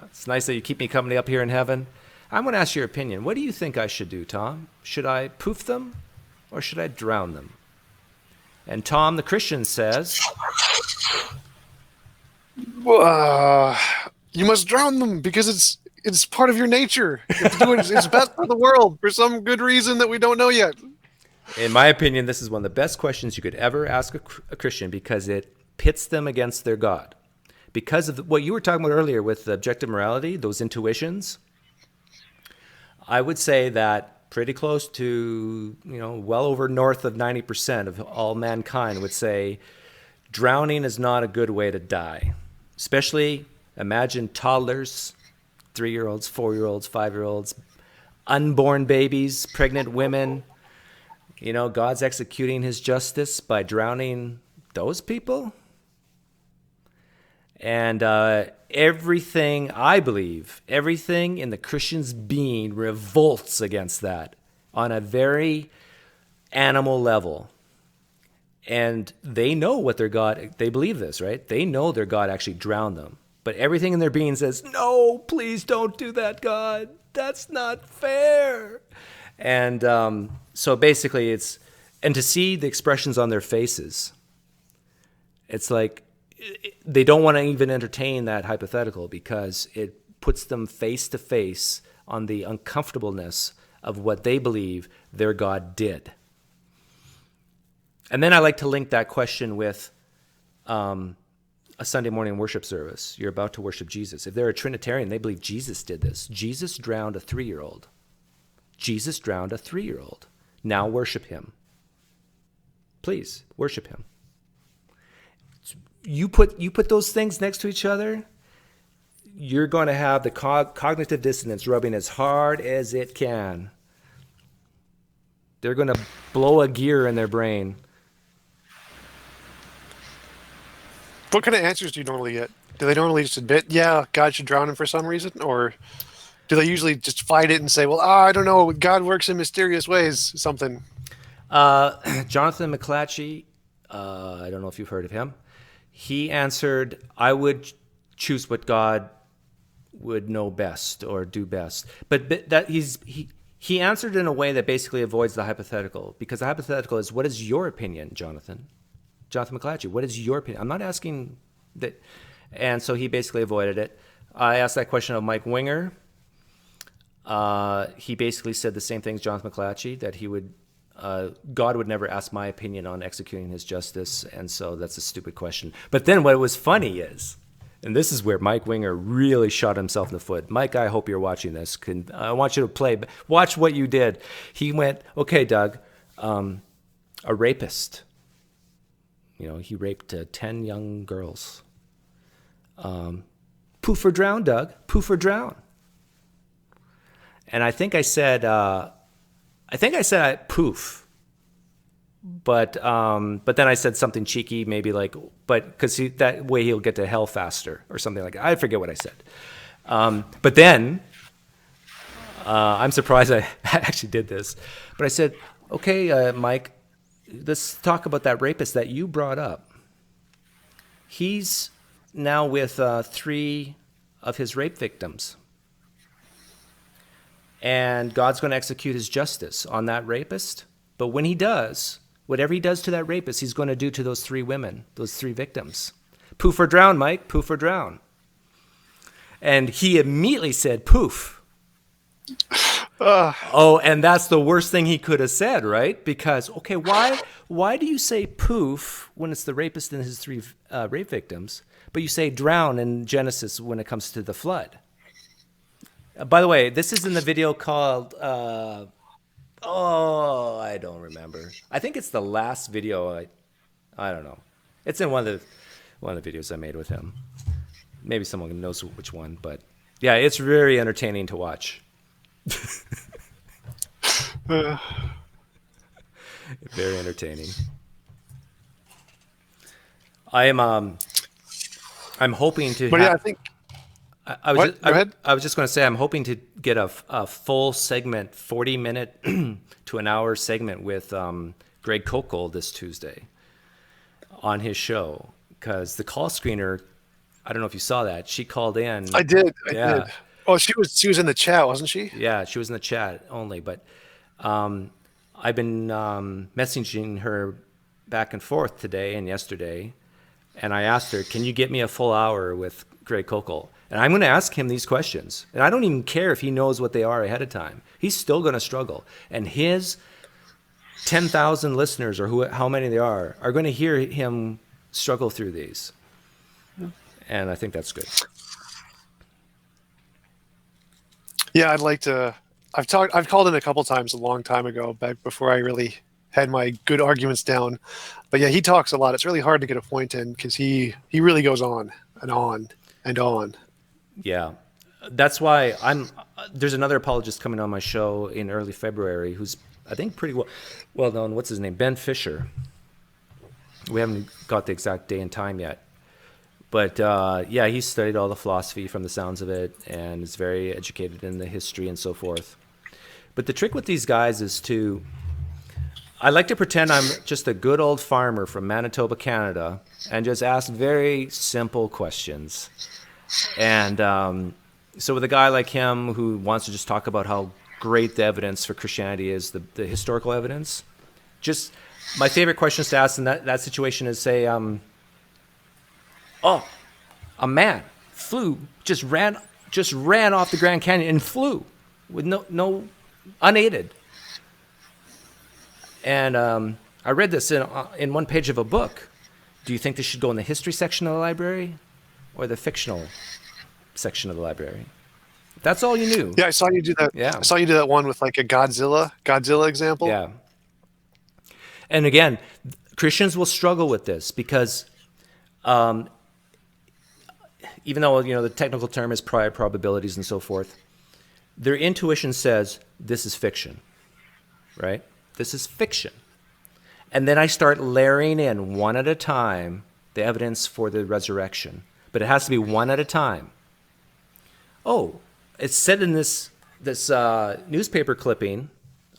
It's nice that you keep me company up here in heaven. I'm going to ask your opinion. What do you think I should do, Tom? Should I poof them or should I drown them? And Tom, the Christian, says, you must drown them because it's part of your nature. You have to do it. It's best for the world for some good reason that we don't know yet. In my opinion, this is one of the best questions you could ever ask a Christian because it pits them against their God. Because of what you were talking about earlier with objective morality, those intuitions, I would say that pretty close to, well over north of 90% of all mankind would say drowning is not a good way to die. Especially imagine toddlers, 3-year-olds, 4-year-olds, 5-year-olds, unborn babies, pregnant women. God's executing his justice by drowning those people. And everything, I believe, everything in the Christian's being revolts against that on a very animal level. And they know what their God, they believe this, right? They know their God actually drowned them. But everything in their being says, no, please don't do that, God. That's not fair. And so basically and to see the expressions on their faces, it's like, they don't want to even entertain that hypothetical because it puts them face to face on the uncomfortableness of what they believe their God did. And then I like to link that question with a Sunday morning worship service. You're about to worship Jesus. If they're a Trinitarian, they believe Jesus did this. Jesus drowned a 3-year-old. Jesus drowned a 3-year-old. Now worship him. Please, worship him. You put those things next to each other, you're going to have the cognitive dissonance rubbing as hard as it can. They're going to blow a gear in their brain. What kind of answers do you normally get? Do they normally just admit, yeah, God should drown him for some reason? Or do they usually just fight it and say, well, I don't know, God works in mysterious ways, something? Jonathan McClatchy, I don't know if you've heard of him. He answered, I would choose what God would know best or do best. But that he answered in a way that basically avoids the hypothetical, because the hypothetical is, what is your opinion, Jonathan McClatchy? What is your opinion? I'm not asking that. And so he basically avoided it. I asked that question of Mike Winger. He basically said the same thing as Jonathan McClatchy, that he would, God would never ask my opinion on executing his justice, and so that's a stupid question. But then what was funny is, and this is where Mike Winger really shot himself in the foot. Mike, I hope you're watching this. I want you to watch what you did. He went, okay, Doug, a rapist. He raped 10 young girls. Poof or drown, Doug. Poof or drown. And I think I said poof. But then I said something cheeky, maybe like, because that way he'll get to hell faster or something like that. I forget what I said. But then I'm surprised I actually did this. But I said, okay, Mike, let's talk about that rapist that you brought up. He's now with 3 of his rape victims. And God's going to execute his justice on that rapist. But when he does, whatever he does to that rapist, he's going to do to those 3 women, those 3 victims. Poof or drown, Mike, poof or drown. And he immediately said, poof. Oh, and that's the worst thing he could have said, right? Because, okay, why do you say poof when it's the rapist and his 3 rape victims, but you say drown in Genesis when it comes to the flood? By the way, this is in the video called, I don't remember. I think it's the last video. I don't know. It's in one of the videos I made with him. Maybe someone knows which one, but yeah, it's very entertaining to watch. Very entertaining. I'm hoping to. But yeah, I think. I Go ahead. I was just going to say, I'm hoping to get a full segment, 40-minute to an hour segment with Greg Kokel this Tuesday on his show, because the call screener, I don't know if you saw that, she called in. I did. I did. Oh, she was in the chat, wasn't she? Yeah, she was in the chat only, but I've been messaging her back and forth today and yesterday, and I asked her, can you get me a full hour with Greg Kokel? And I'm going to ask him these questions. And I don't even care if he knows what they are ahead of time. He's still going to struggle. And his 10,000 listeners, or how many they are going to hear him struggle through these. And I think that's good. Yeah, I'd like to. I've called in a couple times a long time ago, back before I really had my good arguments down. But yeah, he talks a lot. It's really hard to get a point in because he really goes on and on and on. Yeah, that's why there's another apologist coming on my show in early February who's, I think, pretty well known. What's his name? Ben Fisher. We haven't got the exact day and time yet. But yeah, he studied all the philosophy from the sounds of it and is very educated in the history and so forth. But the trick with these guys is I like to pretend I'm just a good old farmer from Manitoba, Canada, and just ask very simple questions. And so with a guy like him who wants to just talk about how great the evidence for Christianity is, the historical evidence, just my favorite questions to ask in that situation is say, a man just ran off the Grand Canyon and flew with no unaided. And I read this in one page of a book. Do you think this should go in the history section of the library or the fictional section of the library? That's all you knew. Yeah, I saw you do that. Yeah. I saw you do that one with like a Godzilla example. Yeah. And again, Christians will struggle with this because even though the technical term is prior probabilities and so forth, their intuition says this is fiction, right? This is fiction. And then I start layering in one at a time the evidence for the resurrection. But it has to be one at a time. Oh, it's said in this newspaper clipping,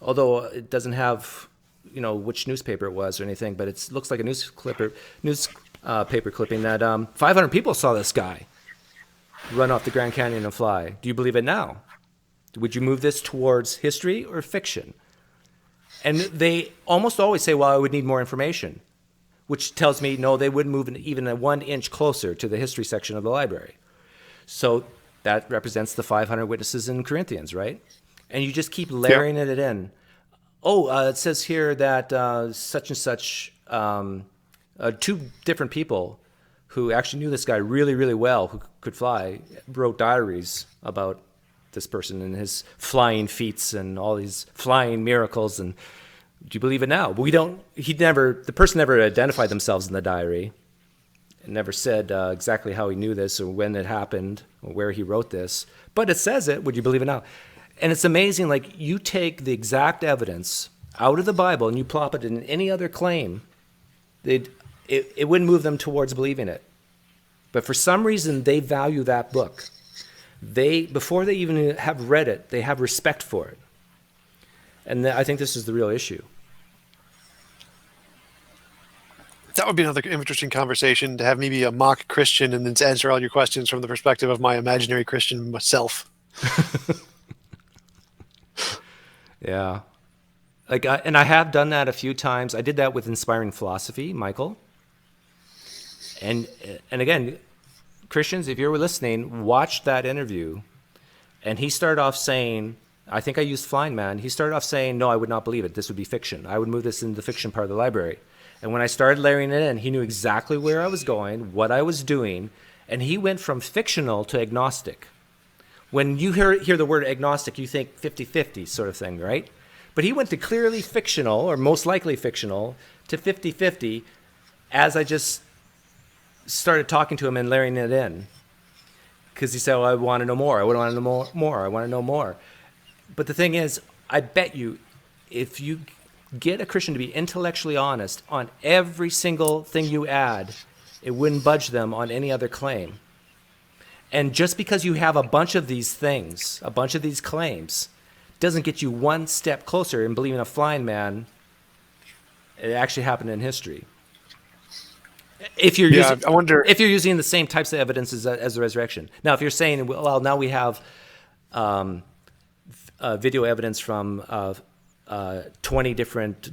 although it doesn't have which newspaper it was or anything, but it looks like a news paper clipping that 500 people saw this guy run off the Grand Canyon and fly. Do you believe it now? Would you move this towards history or fiction? And they almost always say, well, I would need more information, which tells me, no, they wouldn't move even a 1 inch closer to the history section of the library. So that represents the 500 witnesses in Corinthians, right? And you just keep layering it in. Oh, it says here that such and such, 2 different people who actually knew this guy really, really well, who could fly, wrote diaries about this person and his flying feats and all these flying miracles. And do you believe it now? We don't. The person never identified themselves in the diary. It never said exactly how he knew this or when it happened or where he wrote this. But it says it. Would you believe it now? And it's amazing. Like, you take the exact evidence out of the Bible and you plop it in any other claim, it wouldn't move them towards believing it. But for some reason, they value that book. Before they even have read it, they have respect for it. And I think this is the real issue. That would be another interesting conversation, to have me be a mock Christian and then to answer all your questions from the perspective of my imaginary Christian myself. Yeah. And I have done that a few times. I did that with Inspiring Philosophy, Michael. And again, Christians, if you're listening, watch that interview. And he started off saying, I think I used Flying Man. He started off saying, no, I would not believe it. This would be fiction. I would move this into the fiction part of the library. And when I started layering it in, he knew exactly where I was going, what I was doing. And he went from fictional to agnostic. When you hear the word agnostic, you think 50-50 sort of thing, right? But he went to clearly fictional, or most likely fictional, to 50-50 as I just started talking to him and layering it in. Because he said, well, I want to know more. I want to know more. I want to know more. But the thing is, I bet you, if you get a Christian to be intellectually honest on every single thing you add, it wouldn't budge them on any other claim. And just because you have a bunch of these things, a bunch of these claims, doesn't get you one step closer in believing a flying man. It actually happened in history. If you're using the same types of evidence as the resurrection. Now, if you're saying, well, now we have video evidence from 20 different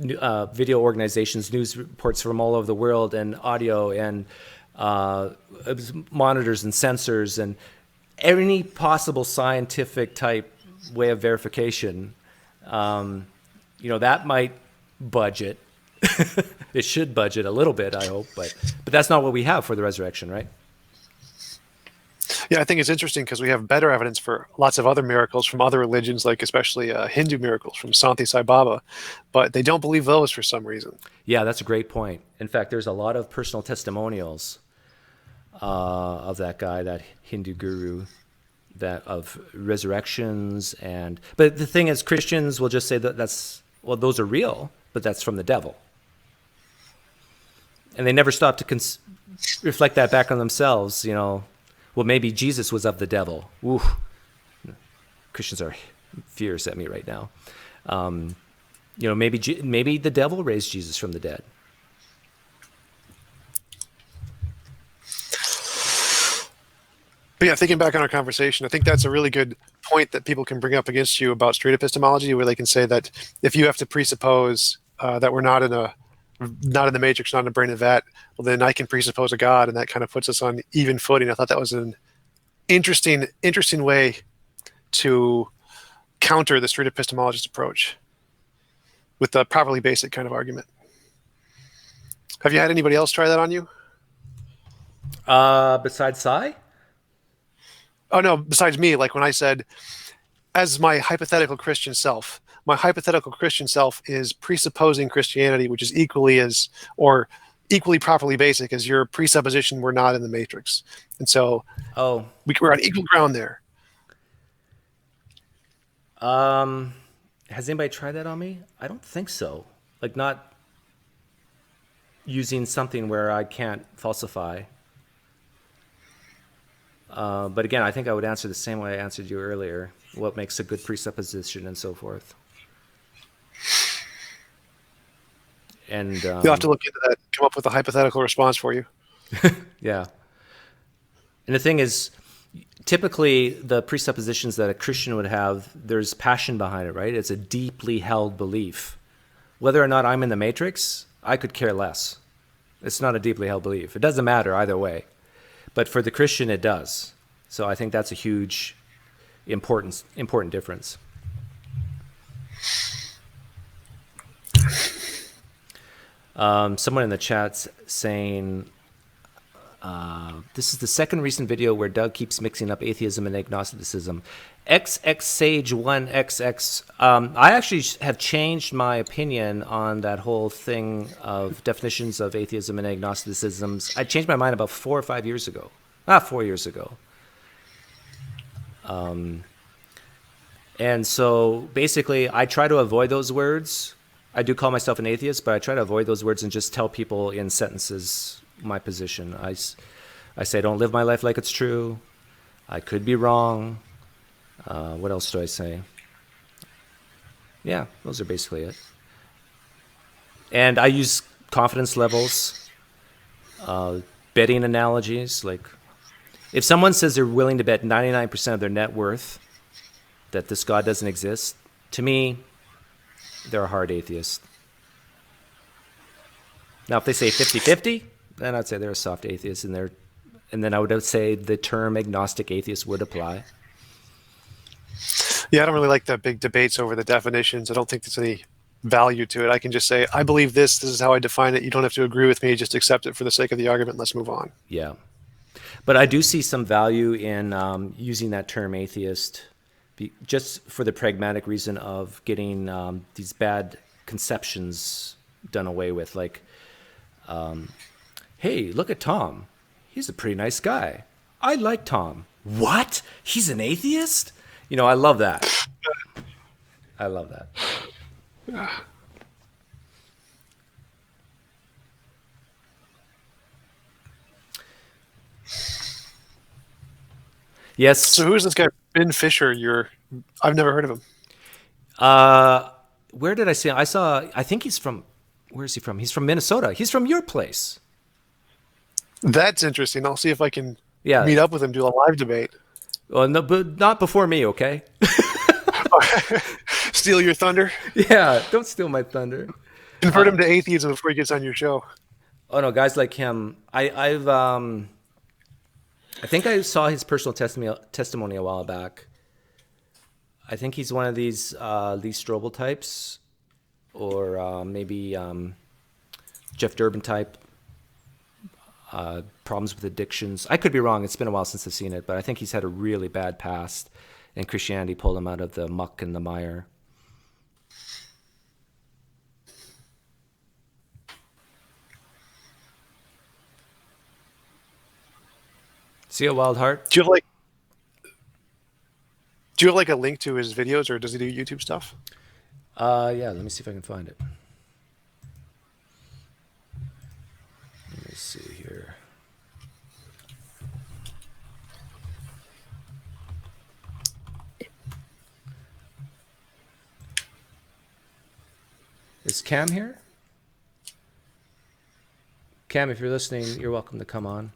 video organizations, news reports from all over the world, and audio and monitors and sensors and any possible scientific type way of verification, that might budget. It should budget a little bit, I hope, but that's not what we have for the resurrection, right? Yeah, I think it's interesting because we have better evidence for lots of other miracles from other religions, like especially Hindu miracles from Santi Sai Baba, but they don't believe those for some reason. Yeah, that's a great point. In fact, there's a lot of personal testimonials of that guy, that Hindu guru, that of resurrections, but the thing is, Christians will just say that those are real, but that's from the devil. And they never stop to reflect that back on themselves, well, maybe Jesus was of the devil. Ooh, Christians are fierce at me right now. Maybe the devil raised Jesus from the dead. But yeah, thinking back on our conversation, I think that's a really good point that people can bring up against you about straight epistemology, where they can say that if you have to presuppose that we're not in the matrix, not in a brain of vat, well, then I can presuppose a God, and that kind of puts us on even footing. I thought that was an interesting way to counter the straight epistemologist approach with a properly basic kind of argument. Have you had anybody else try that on you? Besides Sai? Oh, no, besides me, like when I said, as my hypothetical Christian self is presupposing Christianity, which is equally properly basic as your presupposition we're not in the matrix. And so we're on equal ground there. Has anybody tried that on me? I don't think so. Like, not using something where I can't falsify. But again, I think I would answer the same way I answered you earlier. What makes a good presupposition and so forth. And you'll have to look into that, come up with a hypothetical response for you. Yeah. And the thing is, typically the presuppositions that a Christian would have, there's passion behind it, right? It's a deeply held belief. Whether or not I'm in the matrix, I could care less. It's not a deeply held belief. It doesn't matter either way. But for the Christian, it does. So I think that's a huge, important difference. Someone in the chat's saying, this is the second recent video where Doug keeps mixing up atheism and agnosticism. XXSage1XX. I actually have changed my opinion on that whole thing of definitions of atheism and agnosticisms. I changed my mind about 4 or 5 years ago. 4 years ago. And so basically, I try to avoid those words. I do call myself an atheist, but I try to avoid those words and just tell people in sentences my position. I say, I don't live my life like it's true. I could be wrong. What else do I say? Yeah, those are basically it. And I use confidence levels, betting analogies. Like, if someone says they're willing to bet 99% of their net worth that this God doesn't exist, to me, they're a hard atheist. Now, if they say 50-50, then I'd say they're a soft atheist, and then I would say the term agnostic atheist would apply. Yeah, I don't really like the big debates over the definitions. I don't think there's any value to it. I can just say, I believe this. This is how I define it. You don't have to agree with me. Just accept it for the sake of the argument. Let's move on. Yeah. But I do see some value in using that term atheist just for the pragmatic reason of getting these bad conceptions done away with. Like, hey, look at Tom. He's a pretty nice guy. I like Tom. What? He's an atheist? You know, I love that. I love that. Yes. So who is this guy, Ben Fisher? I've never heard of him. Where did I see him? I think he's from, where is he from? He's from Minnesota. He's from your place. That's interesting. I'll see if I can Yeah. meet up with him, do a live debate. Well, no, but not before me, okay? Steal your thunder? Yeah, don't steal my thunder. Convert him to atheism before he gets on your show. Oh no, guys like him. I think I saw his personal testimony a while back. I think he's one of these Lee Strobel types, or maybe Jeff Durbin type. Problems with addictions. I could be wrong. It's been a while since I've seen it, but I think he's had a really bad past, and Christianity pulled him out of the muck and the mire. See a wild heart? Do you have like a link to his videos, or does he do YouTube stuff? Yeah, let me see if I can find it. Let me see here. Is Cam here? Cam, if you're listening, you're welcome to come on.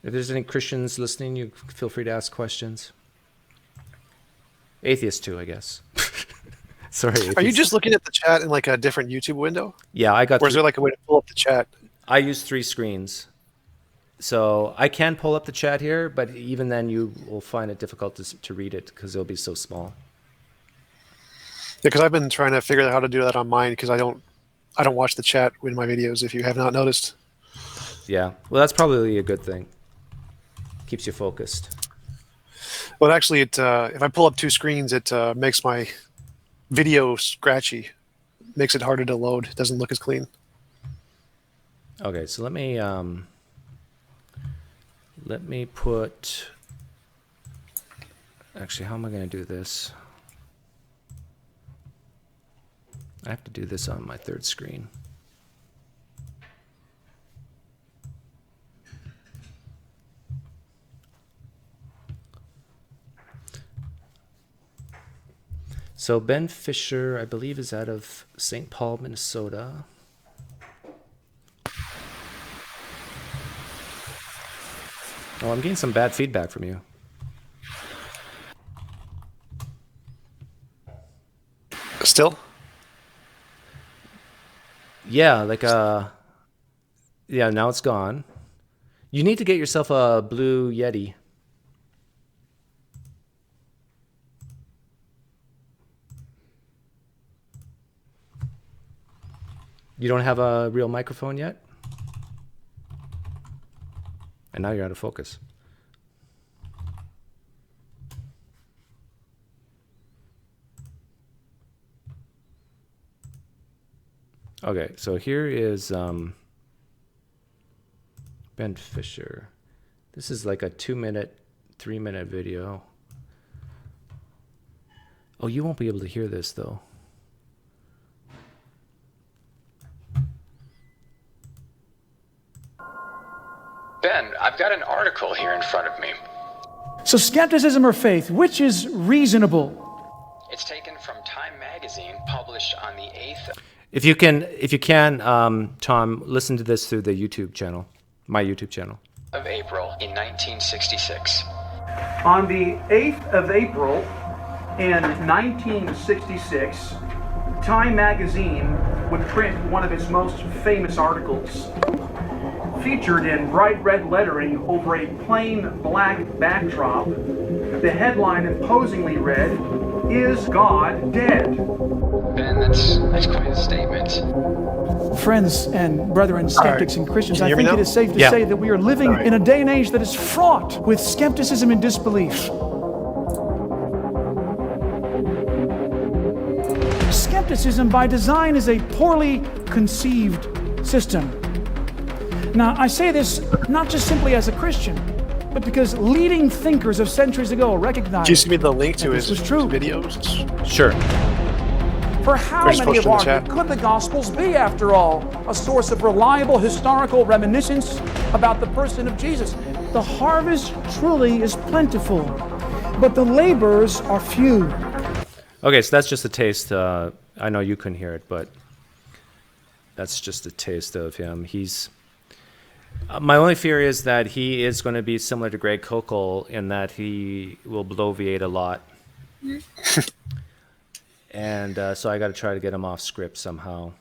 If there's any Christians listening, you feel free to ask questions. Atheists too, I guess. Sorry. Atheists. Are you just looking at the chat in like a different YouTube window? Yeah, I got. Or is there like a way to pull up the chat? I use 3 screens, so I can pull up the chat here, but even then, you will find it difficult to read it because it'll be so small. Yeah, because I've been trying to figure out how to do that on mine because I don't watch the chat in my videos. If you have not noticed. Yeah, well, that's probably a good thing. Keeps you focused. Well, actually, if I pull up 2 screens, it makes my video scratchy, makes it harder to load. It doesn't look as clean. Okay, so let me put. Actually, how am I going to do this? I have to do this on my 3rd screen. So Ben Fisher, I believe, is out of St. Paul, Minnesota. Oh, I'm getting some bad feedback from you. Still? Yeah, like yeah, now it's gone. You need to get yourself a Blue Yeti. You don't have a real microphone yet? And now you're out of focus. Okay, so here is Ben Fisher. This is like a 2-minute, 3-minute video. Oh, you won't be able to hear this though. Ben, I've got an article here in front of me. So skepticism or faith, which is reasonable? It's taken from Time magazine, published on the 8th If you can, Tom, listen to this through the YouTube channel, my YouTube channel. of April in 1966. On the 8th of April in 1966, Time magazine would print one of its most famous articles. Featured in bright red lettering over a plain black backdrop, the headline imposingly read, "Is God Dead?" Ben, that's quite a statement. Friends and brethren, skeptics and Christians, Can I you hear me think it now? is safe to Yeah. say that we are living in a day and age that is fraught with skepticism and disbelief. Skepticism by design is a poorly conceived system. Now, I say this not just simply as a Christian, but because leading thinkers of centuries ago recognized Can you send me the link to this his was true. videos? Sure. For how Or just many post of in the our chat. could the Gospels be, after all, a source of reliable historical reminiscence about the person of Jesus? The harvest truly is plentiful, but the laborers are few. Okay, so that's just a taste. I know you couldn't hear it, but that's just a taste of him. He's my only fear is that he is going to be similar to Greg Koukl in that he will bloviate a lot. And so I got to try to get him off script somehow,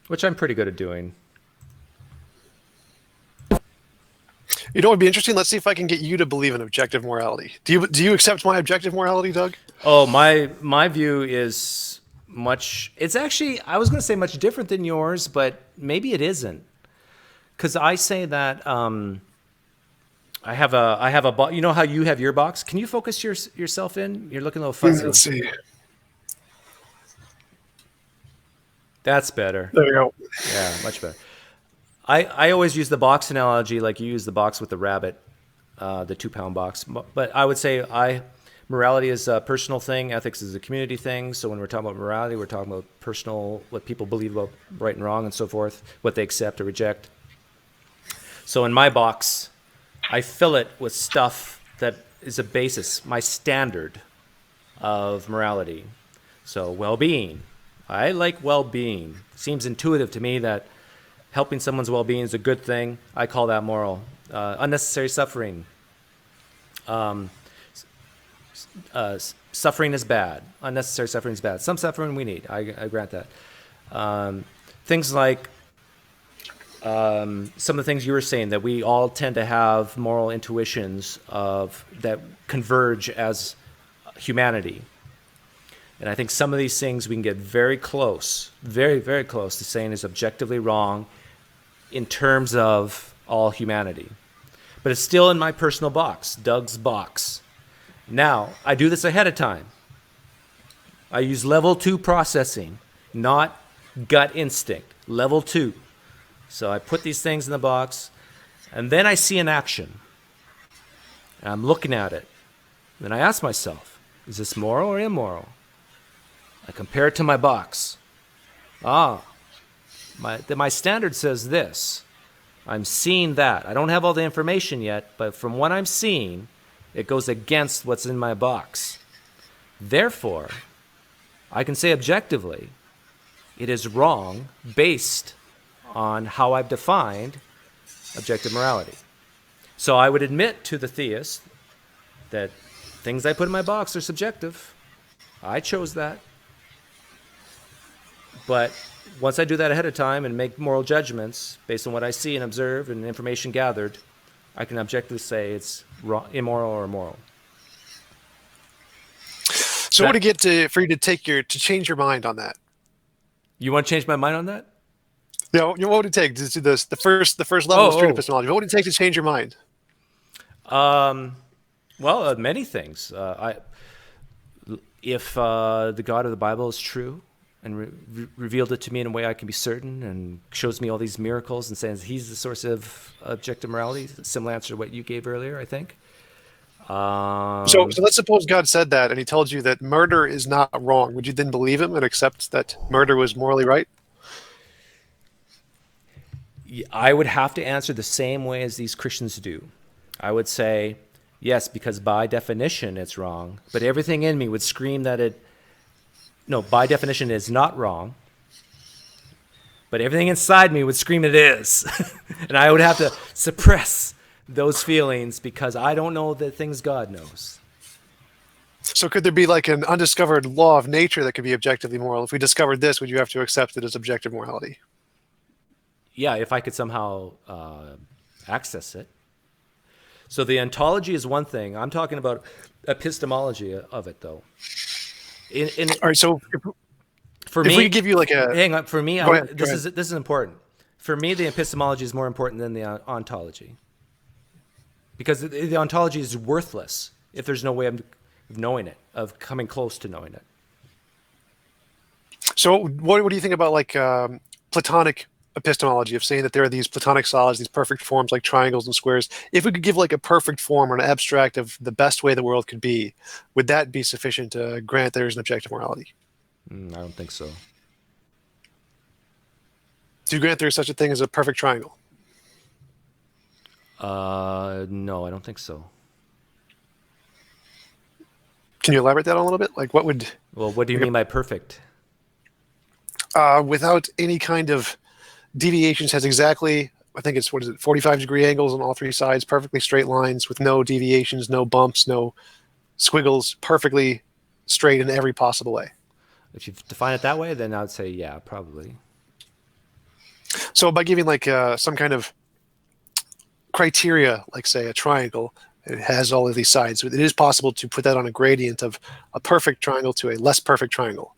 which I'm pretty good at doing. You know what would be interesting? Let's see if I can get you to believe in objective morality. Do you accept my objective morality, Doug? Oh, my view is much. It's actually, I was going to say much different than yours, but maybe it isn't. Because I say that I have a box. You know how you have your box? Can you focus yourself in? You're looking a little fuzzy. Let's see. That's better. There we go. Yeah, much better. I always use the box analogy, like you use the box with the rabbit, the 2-pound box. But I would say morality is a personal thing. Ethics is a community thing. So when we're talking about morality, we're talking about personal, what people believe about right and wrong and so forth, what they accept or reject. So in my box, I fill it with stuff that is a basis, my standard of morality. So well-being. I like well-being. Seems intuitive to me that helping someone's well-being is a good thing. I call that moral. Unnecessary suffering. Suffering is bad. Unnecessary suffering is bad. Some suffering we need. I grant that. Things like some of the things you were saying, that we all tend to have moral intuitions that converge as humanity. And I think some of these things we can get very close, very, very close to saying is objectively wrong in terms of all humanity. But it's still in my personal box, Doug's box. Now, I do this ahead of time. I use level 2 processing, not gut instinct, level 2. So I put these things in the box, and then I see an action. And I'm looking at it. Then I ask myself, is this moral or immoral? I compare it to my box. My standard says this. I'm seeing that. I don't have all the information yet, but from what I'm seeing, it goes against what's in my box. Therefore, I can say objectively, it is wrong based on how I've defined objective morality. So I would admit to the theist that things I put in my box are subjective. I chose that. But once I do that ahead of time and make moral judgments based on what I see and observe and information gathered, I can objectively say it's immoral or moral. So what do you get for you to change your mind on that? You want to change my mind on that? Yeah, what would it take to do this? The first level of street epistemology. What would it take to change your mind? Well, many things. If the God of the Bible is true and revealed it to me in a way I can be certain and shows me all these miracles and says he's the source of objective morality, similar answer to what you gave earlier, I think. So let's suppose God said that and he told you that murder is not wrong. Would you then believe him and accept that murder was morally right? I would have to answer the same way as these Christians do. I would say, yes, because by definition it's wrong, but everything in me would scream that by definition it's not wrong, but everything inside me would scream it is. And I would have to suppress those feelings because I don't know the things God knows. So could there be like an undiscovered law of nature that could be objectively moral? If we discovered this, would you have to accept it as objective morality? Yeah, if I could somehow access it. So the ontology is one thing. I'm talking about epistemology of it, though. All right, so for if me, we could give you like a... Hang on, for me, Go ahead. this is important. For me, the epistemology is more important than the ontology. Because the ontology is worthless if there's no way of knowing it, of coming close to knowing it. So what do you think about like Platonic epistemology, of saying that there are these Platonic solids, these perfect forms like triangles and squares? If we could give like a perfect form or an abstract of the best way the world could be, would that be sufficient to grant there's an objective morality? I don't think so. Do you grant there's such a thing as a perfect triangle? No, I don't think so. Can you elaborate that on a little bit? Like what would... Well, what do you mean by perfect? Without any kind of deviations, has exactly, I think it's, 45-degree angles on all three sides, perfectly straight lines with no deviations, no bumps, no squiggles, perfectly straight in every possible way. If you define it that way, then I would say, yeah, probably. So by giving like some kind of criteria, like say a triangle, it has all of these sides. It is possible to put that on a gradient of a perfect triangle to a less perfect triangle.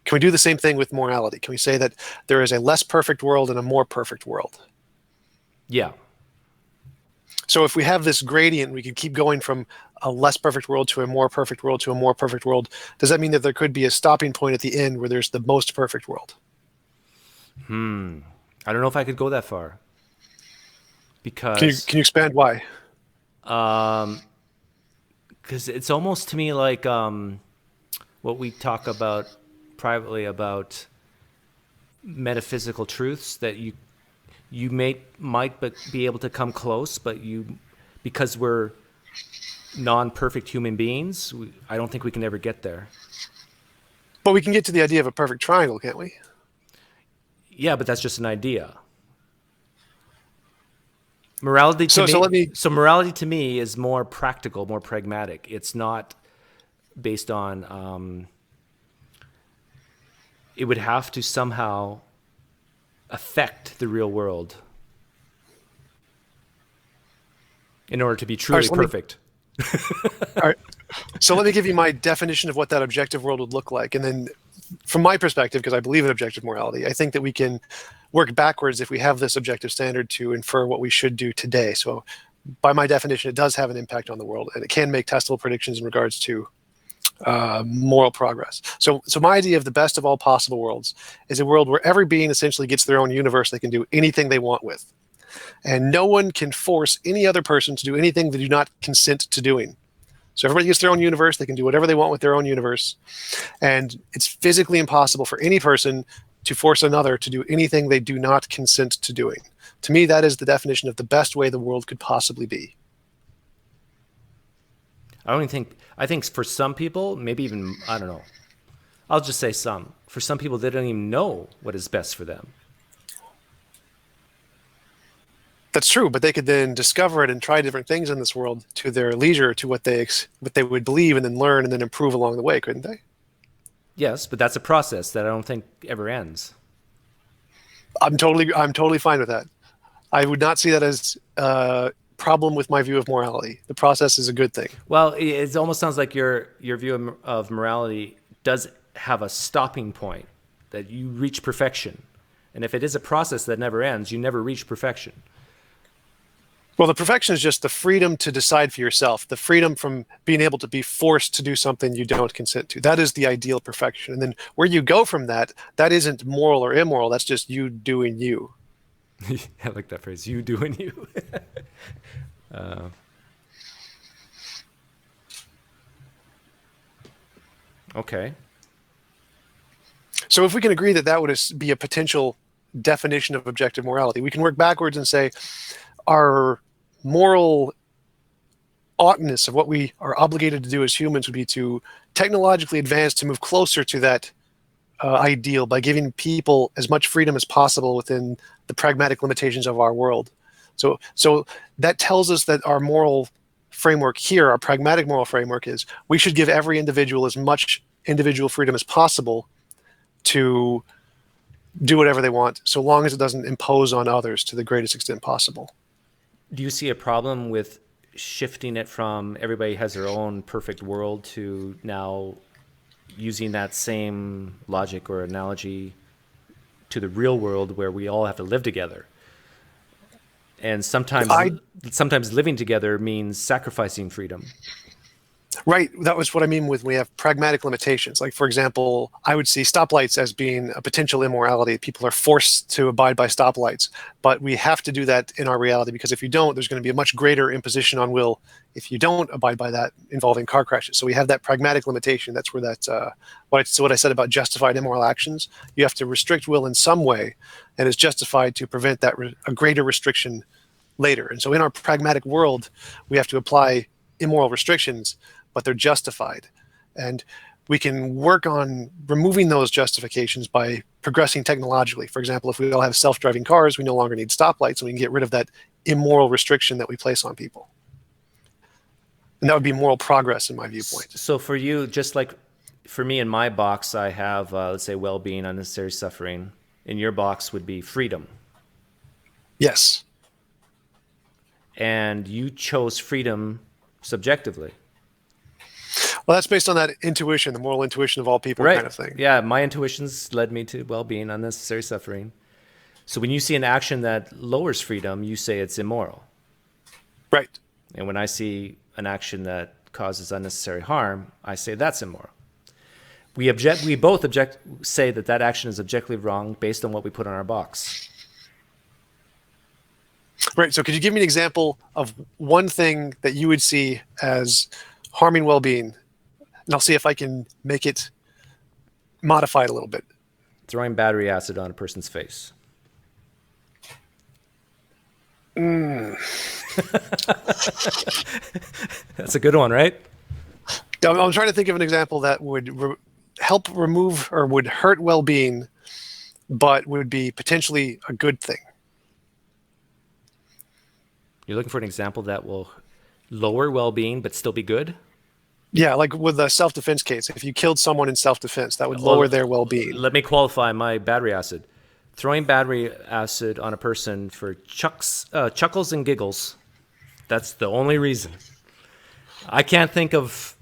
Can we do the same thing with morality? Can we say that there is a less perfect world and a more perfect world? Yeah. So if we have this gradient, we could keep going from a less perfect world to a more perfect world to a more perfect world. Does that mean that there could be a stopping point at the end where there's the most perfect world? I don't know if I could go that far. Because can you expand why? Because it's almost to me like what we talk about privately about metaphysical truths that you might be able to come close, but because we're non-perfect human beings, I don't think we can ever get there. But we can get to the idea of a perfect triangle, can't we? Yeah, but that's just an idea. Morality to me is more practical, more pragmatic. It's not based on it would have to somehow affect the real world in order to be truly perfect. All right. So let me give you my definition of what that objective world would look like. And then from my perspective, because I believe in objective morality, I think that we can work backwards if we have this objective standard to infer what we should do today. So by my definition, it does have an impact on the world, and it can make testable predictions in regards to moral progress. So my idea of the best of all possible worlds is a world where every being essentially gets their own universe they can do anything they want with. And no one can force any other person to do anything they do not consent to doing. So everybody gets their own universe. They can do whatever they want with their own universe. And it's physically impossible for any person to force another to do anything they do not consent to doing. To me, that is the definition of the best way the world could possibly be. I think for some people, maybe even, I don't know. I'll just say some. For some people, they don't even know what is best for them. That's true, but they could then discover it and try different things in this world to their leisure, to what they would believe, and then learn and then improve along the way, couldn't they? Yes, but that's a process that I don't think ever ends. I'm totally fine with that. I would not see that as a problem with my view of morality. The process is a good thing. Well, it almost sounds like your view of morality does have a stopping point, that you reach perfection. And if it is a process that never ends, you never reach perfection. Well, the perfection is just the freedom to decide for yourself, the freedom from being able to be forced to do something you don't consent to. That is the ideal perfection. And then where you go from that, that isn't moral or immoral. That's just you doing you. I like that phrase, you doing you. Okay. So if we can agree that that would be a potential definition of objective morality, we can work backwards and say our moral oughtness of what we are obligated to do as humans would be to technologically advance to move closer to that ideal by giving people as much freedom as possible within the pragmatic limitations of our world. So that tells us that our moral framework here, our pragmatic moral framework, is we should give every individual as much individual freedom as possible to do whatever they want, so long as it doesn't impose on others to the greatest extent possible. Do you see a problem with shifting it from everybody has their own perfect world to now using that same logic or analogy to the real world where we all have to live together? And sometimes living together means sacrificing freedom. Right. That was what I mean with we have pragmatic limitations. Like, for example, I would see stoplights as being a potential immorality. People are forced to abide by stoplights, but we have to do that in our reality, because if you don't, there's going to be a much greater imposition on will if you don't abide by that, involving car crashes. So we have that pragmatic limitation. That's where what I said about justified immoral actions. You have to restrict will in some way, and it's justified to prevent that a greater restriction later. And so in our pragmatic world, we have to apply immoral restrictions, but they're justified. And we can work on removing those justifications by progressing technologically. For example, if we all have self-driving cars, we no longer need stoplights, and we can get rid of that immoral restriction that we place on people. And that would be moral progress in my viewpoint. So for you, just like for me in my box, I have, let's say, well-being, unnecessary suffering. In your box would be freedom. Yes. And you chose freedom subjectively. Well, that's based on that intuition, the moral intuition of all people, Right. kind of thing. Yeah, my intuitions led me to well-being, unnecessary suffering. So when you see an action that lowers freedom, you say it's immoral. Right. And when I see an action that causes unnecessary harm, I say that's immoral. We both say that action is objectively wrong based on what we put on our box. Right. So could you give me an example of one thing that you would see as harming well-being? And I'll see if I can make it modified a little bit. Throwing battery acid on a person's face. That's a good one, right? I'm trying to think of an example that would help remove or would hurt well-being, but would be potentially a good thing. You're looking for an example that will lower well-being but still be good? Yeah, like with the self-defense case. If you killed someone in self-defense, that would lower their well-being. Let me qualify my battery acid. Throwing battery acid on a person for chuckles and giggles. That's the only reason. I can't think of,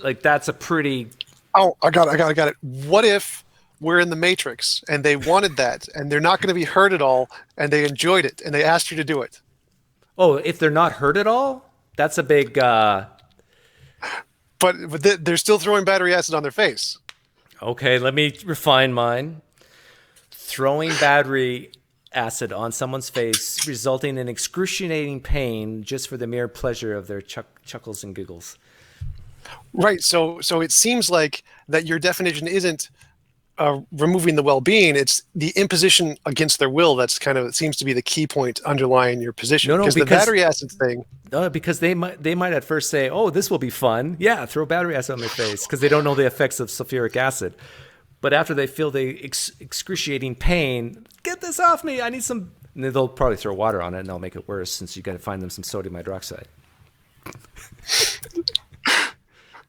like, that's a pretty... Oh, I got it. What if we're in the Matrix and they wanted that and they're not going to be hurt at all and they enjoyed it and they asked you to do it? Oh, if they're not hurt at all? That's a big... But they're still throwing battery acid on their face. Okay, let me refine mine. Throwing battery acid on someone's face, resulting in excruciating pain just for the mere pleasure of their chuckles and giggles. Right. So it seems like that your definition isn't removing the well-being; it's the imposition against their will. That's kind of, it seems to be the key point underlying your position. No, because the battery acid thing. Because they might at first say, "Oh, this will be fun." Yeah, throw battery acid on their face, because they don't know the effects of sulfuric acid. But after they feel the excruciating pain, get this off me! I need some And they'll probably throw water on it and they'll make it worse since you got to find them some sodium hydroxide.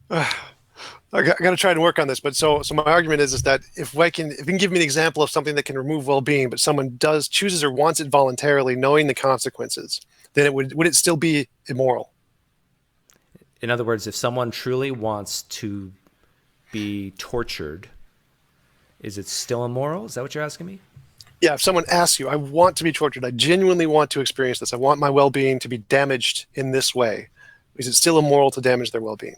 I got to try to work on this, but so my argument is that if you can give me an example of something that can remove well-being, but someone chooses or wants it voluntarily, knowing the consequences, then would it still be immoral? In other words, if someone truly wants to be tortured, is it still immoral? Is that what you're asking me? Yeah, if someone asks you, I want to be tortured, I genuinely want to experience this, I want my well-being to be damaged in this way, is it still immoral to damage their well-being?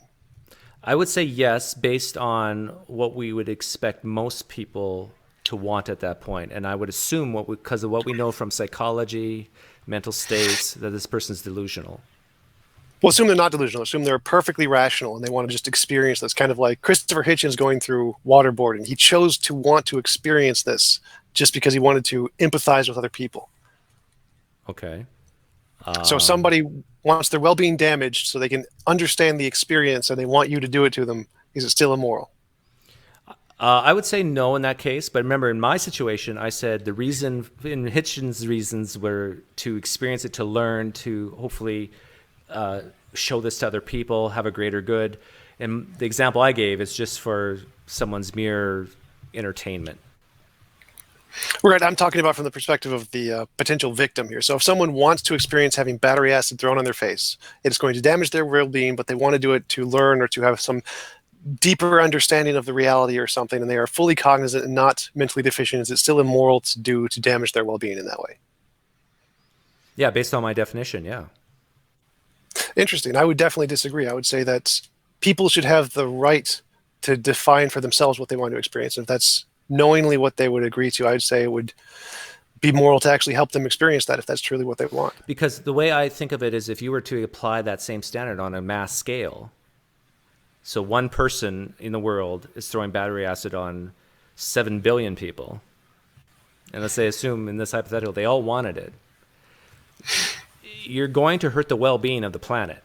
I would say yes, based on what we would expect most people to want at that point. And I would assume, because of what we know from psychology, mental states, that this person's delusional. Well, assume they're not delusional. Assume they're perfectly rational and they want to just experience this. Kind of like Christopher Hitchens going through waterboarding. He chose to want to experience this just because he wanted to empathize with other people. Okay. So somebody wants their well-being damaged so they can understand the experience and they want you to do it to them. Is it still immoral? I would say no in that case. But remember, in my situation, I said the reason, in Hitchens' reasons, were to experience it, to learn, to hopefully show this to other people, have a greater good. And the example I gave is just for someone's mere entertainment. Right, I'm talking about from the perspective of the potential victim here. So if someone wants to experience having battery acid thrown on their face, it's going to damage their well-being, but they want to do it to learn or to have some deeper understanding of the reality or something, and they are fully cognizant and not mentally deficient, is it still immoral to damage their well-being in that way? Yeah, based on my definition, yeah. Interesting. I would definitely disagree. I would say that people should have the right to define for themselves what they want to experience. And if that's knowingly what they would agree to, I would say it would be moral to actually help them experience that if that's truly what they want. Because the way I think of it is if you were to apply that same standard on a mass scale, so one person in the world is throwing battery acid on 7 billion people, and let's say assume in this hypothetical they all wanted it, you're going to hurt the well-being of the planet.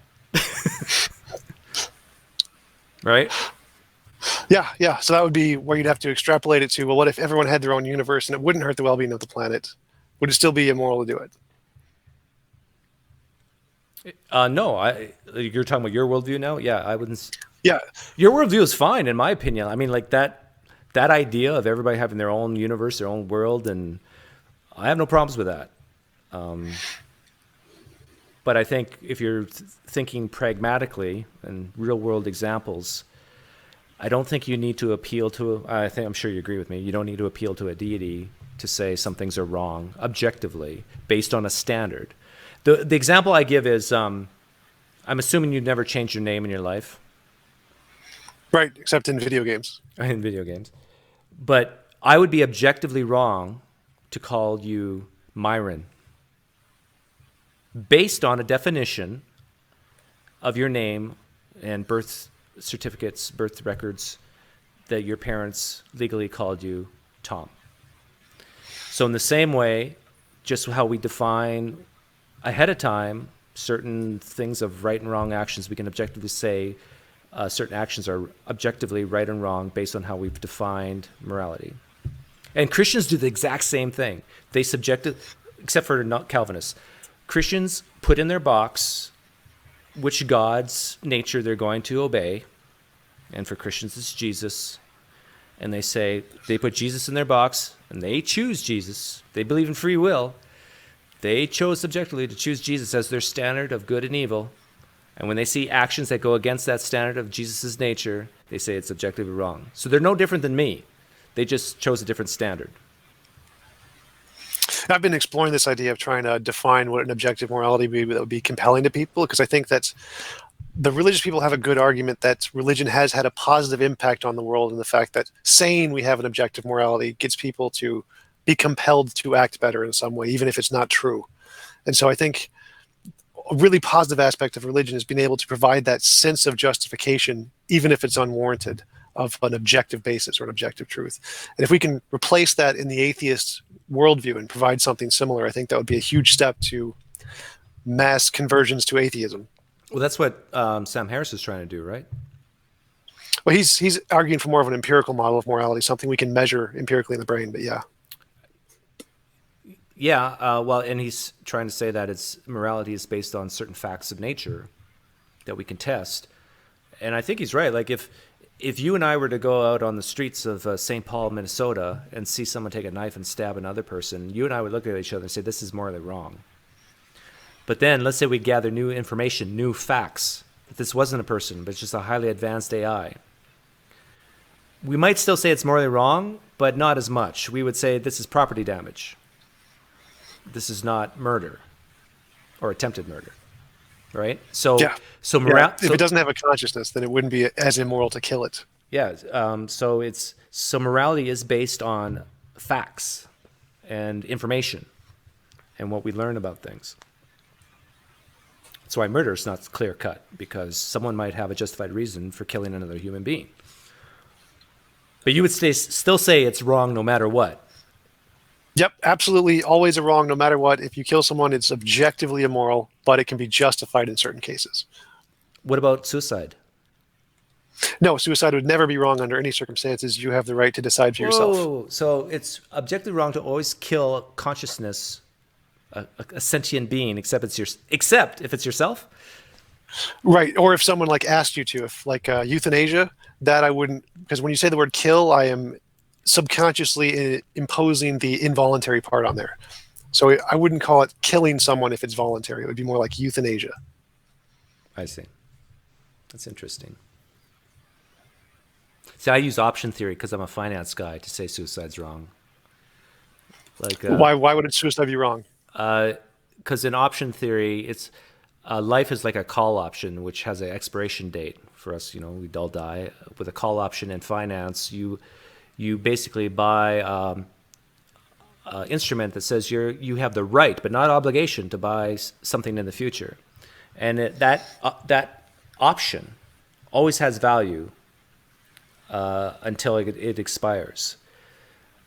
Right? Yeah. So that would be where you'd have to extrapolate it to, well, what if everyone had their own universe and it wouldn't hurt the well-being of the planet? Would it still be immoral to do it? No, you're talking about your worldview now? Yeah, I wouldn't. Yeah. Your worldview is fine, in my opinion. I mean, like that idea of everybody having their own universe, their own world, and I have no problems with that. But I think if you're thinking pragmatically and real-world examples, I don't think you need to appeal to, I'm sure you agree with me, you don't need to appeal to a deity to say some things are wrong objectively based on a standard. The example I give is, I'm assuming you've never changed your name in your life. Right, except in video games. In video games. But I would be objectively wrong to call you Myron based on a definition of your name and birth certificates, birth records, that your parents legally called you Tom. So in the same way, just how we define ahead of time certain things of right and wrong actions, we can objectively say certain actions are objectively right and wrong based on how we've defined morality. And Christians do the exact same thing. They except for not Calvinists, Christians put in their box which God's nature they're going to obey. And for Christians, it's Jesus. And they put Jesus in their box, and they choose Jesus. They believe in free will. They chose subjectively to choose Jesus as their standard of good and evil. And when they see actions that go against that standard of Jesus' nature, they say it's objectively wrong. So they're no different than me. They just chose a different standard. I've been exploring this idea of trying to define what an objective morality would be that would be compelling to people, because I think that the religious people have a good argument that religion has had a positive impact on the world, and the fact that saying we have an objective morality gets people to be compelled to act better in some way, even if it's not true. And so I think a really positive aspect of religion is being able to provide that sense of justification, even if it's unwarranted, of an objective basis or an objective truth. And if we can replace that in the atheist worldview and provide something similar, I think that would be a huge step to mass conversions to atheism. Well, that's what Sam Harris is trying to do, right? Well, he's arguing for more of an empirical model of morality, something we can measure empirically in the brain, but yeah. Yeah, well, and he's trying to say that it's morality is based on certain facts of nature that we can test. And I think he's right. Like if you and I were to go out on the streets of St. Paul, Minnesota, and see someone take a knife and stab another person, you and I would look at each other and say, this is morally wrong. But then let's say we gather new information, new facts, that this wasn't a person, but it's just a highly advanced AI. We might still say it's morally wrong, but not as much. We would say this is property damage. This is not murder or attempted murder, right? So, Yeah. so If it doesn't have a consciousness, then it wouldn't be as immoral to kill it. Yeah. So morality is based on facts and information and what we learn about things. That's why murder is not clear cut, because someone might have a justified reason for killing another human being. But you would still say it's wrong no matter what. Yep, absolutely. Always a wrong, no matter what. If you kill someone, it's objectively immoral, but it can be justified in certain cases. What about suicide? No, suicide would never be wrong under any circumstances. You have the right to decide for yourself. Whoa. So it's objectively wrong to always kill consciousness, a sentient being, except if it's yourself. Right, or if someone like asked you to, if like euthanasia, that I wouldn't, because when you say the word kill, I am subconsciously imposing the involuntary part on there. So I wouldn't call it killing someone if it's voluntary. It would be more like euthanasia. I see. That's interesting. See, I use option theory because I'm a finance guy to say suicide's wrong. Like why would suicide be wrong? Because in option theory, it's life is like a call option, which has an expiration date for us. We'd all die. With a call option in finance, you basically buy an instrument that says you have the right but not obligation to buy something in the future, and that option always has value until it expires.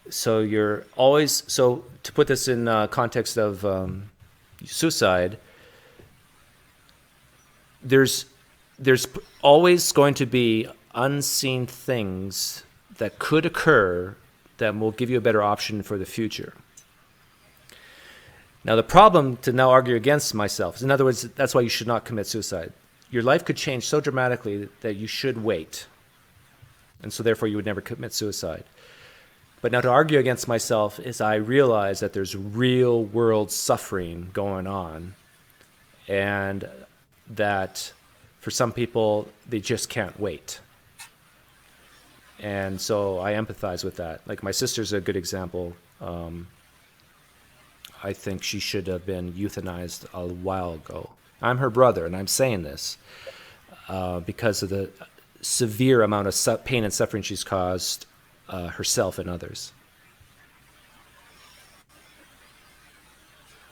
So to put this in context of suicide, there's always going to be unseen things that could occur that will give you a better option for the future. Now, the problem to now argue against myself is, in other words, that's why you should not commit suicide. Your life could change so dramatically that you should wait. And so therefore you would never commit suicide. But now to argue against myself is I realize that there's real world suffering going on, and that for some people, they just can't wait. And so I empathize with that. Like my sister's a good example. I think she should have been euthanized a while ago. I'm her brother, and I'm saying this because of the severe amount of pain and suffering she's caused herself and others.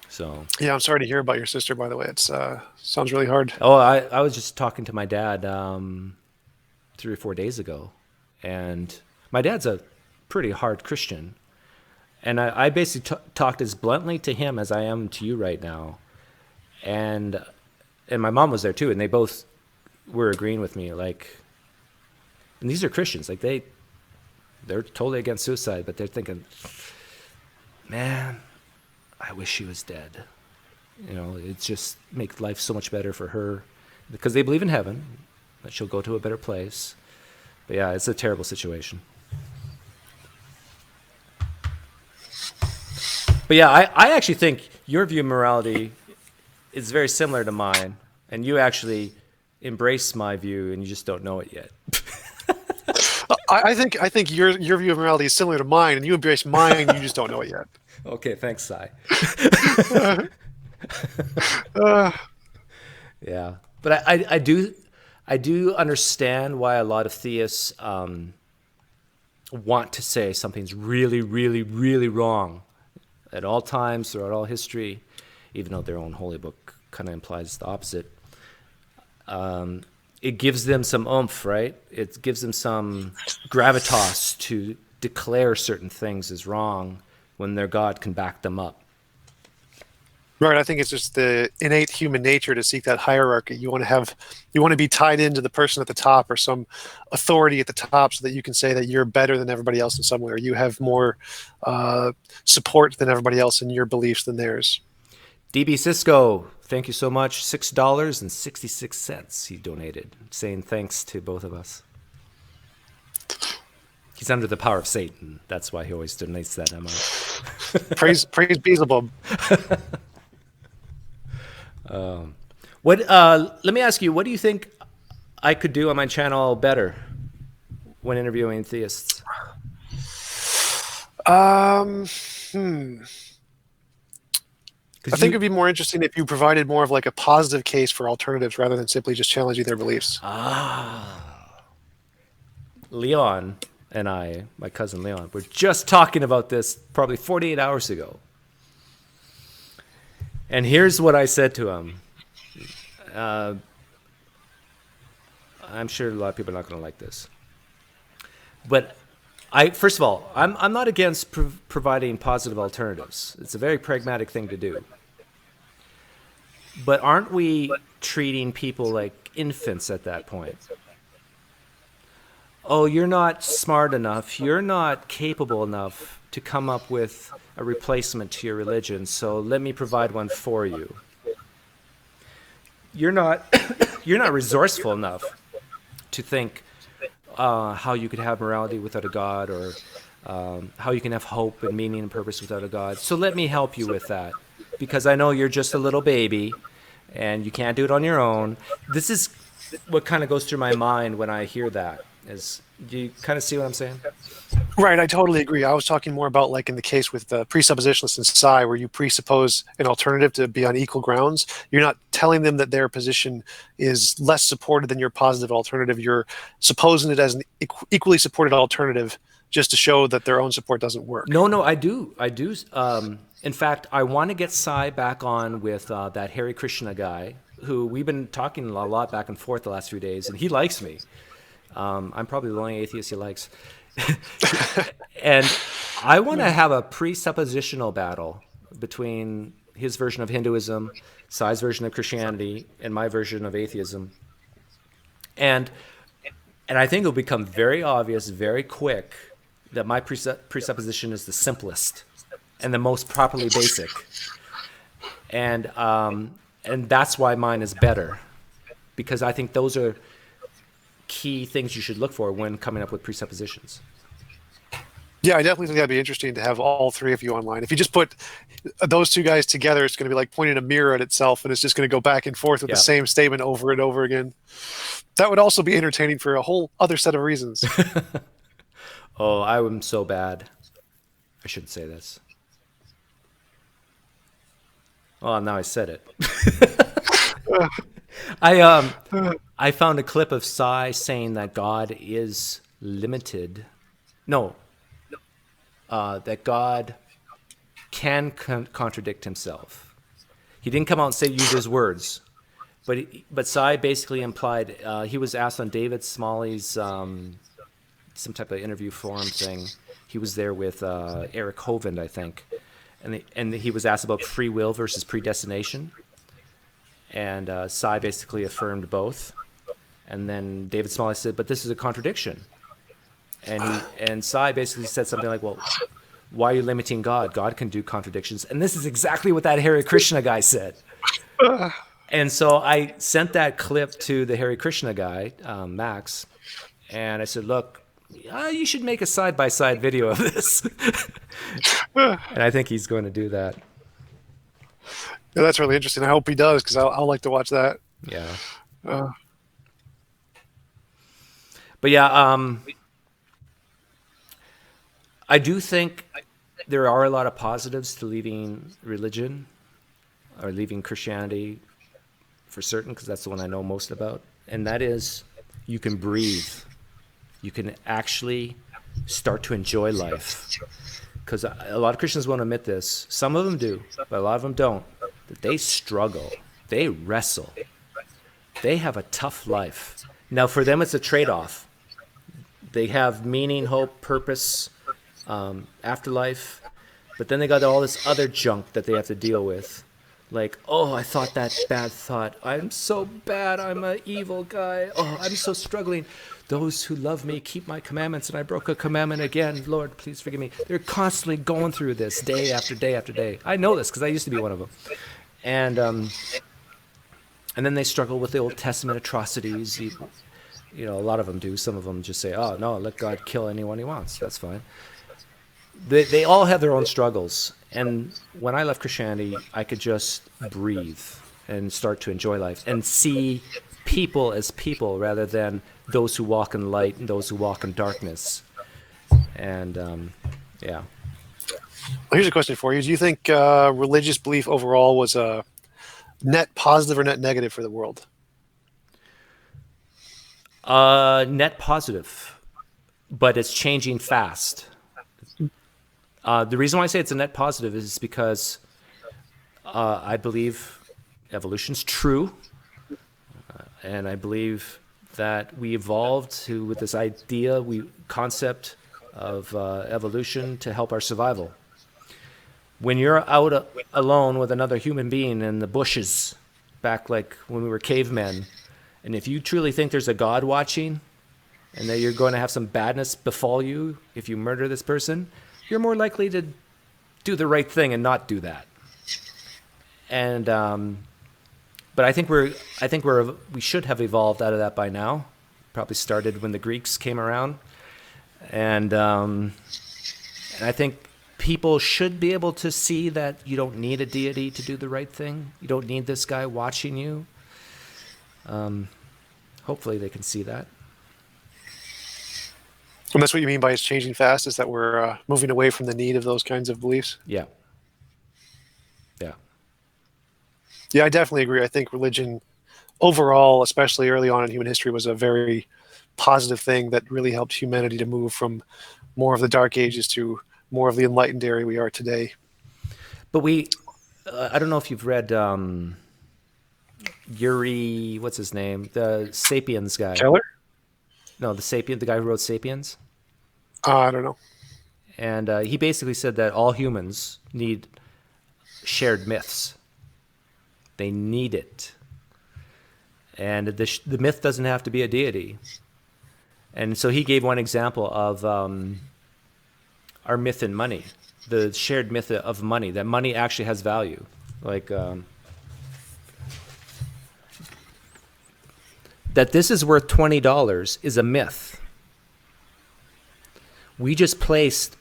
So yeah, I'm sorry to hear about your sister, by the way. It's sounds really hard. Oh, I was just talking to my dad 3 or 4 days ago, and my dad's a pretty hard Christian, and I basically talked as bluntly to him as I am to you right now, and my mom was there too, and they both were agreeing with me. Like, and these are Christians, like they're totally against suicide, but they're thinking, man, I wish she was dead. It just makes life so much better for her, because they believe in heaven, that she'll go to a better place. But yeah, it's a terrible situation. But yeah, I actually think your view of morality is very similar to mine, and you actually embrace my view, and you just don't know it yet. I think your view of morality is similar to mine, and you embrace mine, you just don't know it yet. Okay, thanks, Sai. Yeah, but I do understand why a lot of theists want to say something's really, really, really wrong at all times throughout all history, even though their own holy book kind of implies the opposite. It gives them some oomph, right? It gives them some gravitas to declare certain things as wrong when their God can back them up. Right. I think it's just the innate human nature to seek that hierarchy. You want to be tied into the person at the top or some authority at the top so that you can say that you're better than everybody else in some way, or you have more support than everybody else in your beliefs than theirs. DB Cisco, thank you so much. $6.66 he donated, saying thanks to both of us. He's under the power of Satan. That's why he always donates that amount. Praise Beelzebub. Let me ask you, what do you think I could do on my channel better when interviewing theists? I think it'd be more interesting if you provided more of like a positive case for alternatives rather than simply just challenging their beliefs. Leon and I, my cousin Leon, were just talking about this probably 48 hours ago. And here's what I said to him. I'm sure a lot of people are not going to like this. But first of all, I'm not against providing positive alternatives. It's a very pragmatic thing to do. But aren't we treating people like infants at that point? Oh, you're not smart enough. You're not capable enough to come up with a replacement to your religion, so let me provide one for you. You're not resourceful enough to think how you could have morality without a God, or how you can have hope and meaning and purpose without a God. So let me help you with that, because I know you're just a little baby and you can't do it on your own. This is what kind of goes through my mind when I hear that. Do you kind of see what I'm saying? Right, I totally agree. I was talking more about like in the case with the presuppositionalists and psi, where you presuppose an alternative to be on equal grounds. You're not telling them that their position is less supported than your positive alternative. You're supposing it as an equally supported alternative just to show that their own support doesn't work. No, I do. In fact, I want to get Psi back on with that Hare Krishna guy, who we've been talking a lot back and forth the last few days, and he likes me. I'm probably the only atheist he likes. And I want to have a presuppositional battle between his version of Hinduism, Psi's version of Christianity, and my version of atheism. And I think it'll become very obvious, very quick, that my presupposition is the simplest and the most properly basic. And that's why mine is better, because I think those are key things you should look for when coming up with presuppositions. Yeah, I definitely think that'd be interesting to have all three of you online. If you just put those two guys together, it's going to be like pointing a mirror at itself, and it's just going to go back and forth with the same statement over and over again. That would also be entertaining for a whole other set of reasons. Oh, I am so bad. I shouldn't say this. Oh, now I said it. I found a clip of Psi saying that God is limited. No, that God can contradict himself. He didn't come out and use those words, but Psi basically implied, he was asked on David Smalley's some type of interview forum thing. He was there with Eric Hovind, I think, and he was asked about free will versus predestination. And Psi basically affirmed both. And then David Smalley said, but this is a contradiction. And Psi basically said something like, well, why are you limiting God? God can do contradictions. And this is exactly what that Hare Krishna guy said. And so I sent that clip to the Hare Krishna guy, Max, and I said, look, you should make a side-by-side video of this. And I think he's going to do that. Yeah, that's really interesting. I hope he does, because I'll like to watch that. Yeah. But yeah, I do think there are a lot of positives to leaving religion or leaving Christianity for certain, because that's the one I know most about. And that is, you can breathe. You can actually start to enjoy life. Because a lot of Christians won't admit this. Some of them do, but a lot of them don't. That they struggle. They wrestle. They have a tough life. Now, for them, it's a trade-off. They have meaning, hope, purpose, afterlife, but then they got all this other junk that they have to deal with. Like, oh, I thought that bad thought. I'm so bad. I'm an evil guy. Oh, I'm so struggling. Those who love me keep my commandments, and I broke a commandment again. Lord, please forgive me. They're constantly going through this day after day after day. I know this because I used to be one of them. And then they struggle with the Old Testament atrocities. You know, a lot of them do. Some of them just say, oh, no, let God kill anyone he wants. That's fine. They all have their own struggles. And when I left Christianity, I could just breathe and start to enjoy life and see people as people rather than those who walk in light and those who walk in darkness. And, yeah. Well, here's a question for you. Do you think religious belief overall was a net positive or net negative for the world? Net positive, but it's changing fast. The reason why I say it's a net positive is because I believe evolution's true, and I believe that we evolved with this concept of evolution to help our survival. When you're out alone with another human being in the bushes, back like when we were cavemen, and if you truly think there's a God watching and that you're going to have some badness befall you if you murder this person, you're more likely to do the right thing and not do that. And but I think we should have evolved out of that by now. Probably started when the Greeks came around, and I think people should be able to see that you don't need a deity to do the right thing. You don't need this guy watching you. Hopefully they can see that. And that's what you mean by it's changing fast, is that we're moving away from the need of those kinds of beliefs? Yeah. Yeah. Yeah, I definitely agree. I think religion overall, especially early on in human history, was a very positive thing that really helped humanity to move from more of the Dark Ages to more of the enlightened area we are today. But I don't know if you've read Yuri, what's his name? The Sapiens guy. Keller? No, the guy who wrote Sapiens. I don't know. And he basically said that all humans need shared myths. They need it. And the myth doesn't have to be a deity. And so he gave one example of our myth in money, the shared myth of money, that money actually has value. Like, that this is worth $20 is a myth. We just placed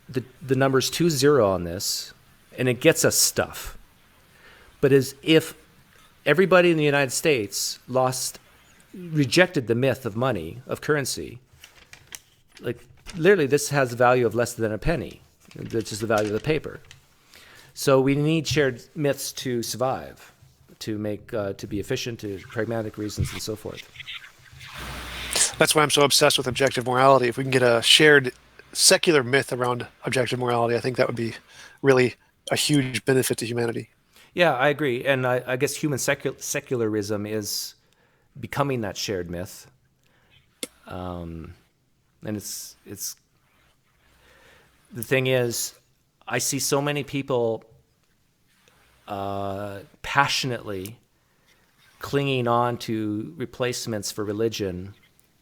the numbers 20 on this, and it gets us stuff. But as if everybody in the United States rejected the myth of money, of currency, like literally this has the value of less than a penny. That's just the value of the paper. So we need shared myths to survive, to make to be efficient, to pragmatic reasons, and so forth. That's why I'm so obsessed with objective morality. If we can get a shared secular myth around objective morality, I think that would be really a huge benefit to humanity. Yeah, I agree. And I guess human secularism is becoming that shared myth. And it's the thing is, I see so many people passionately clinging on to replacements for religion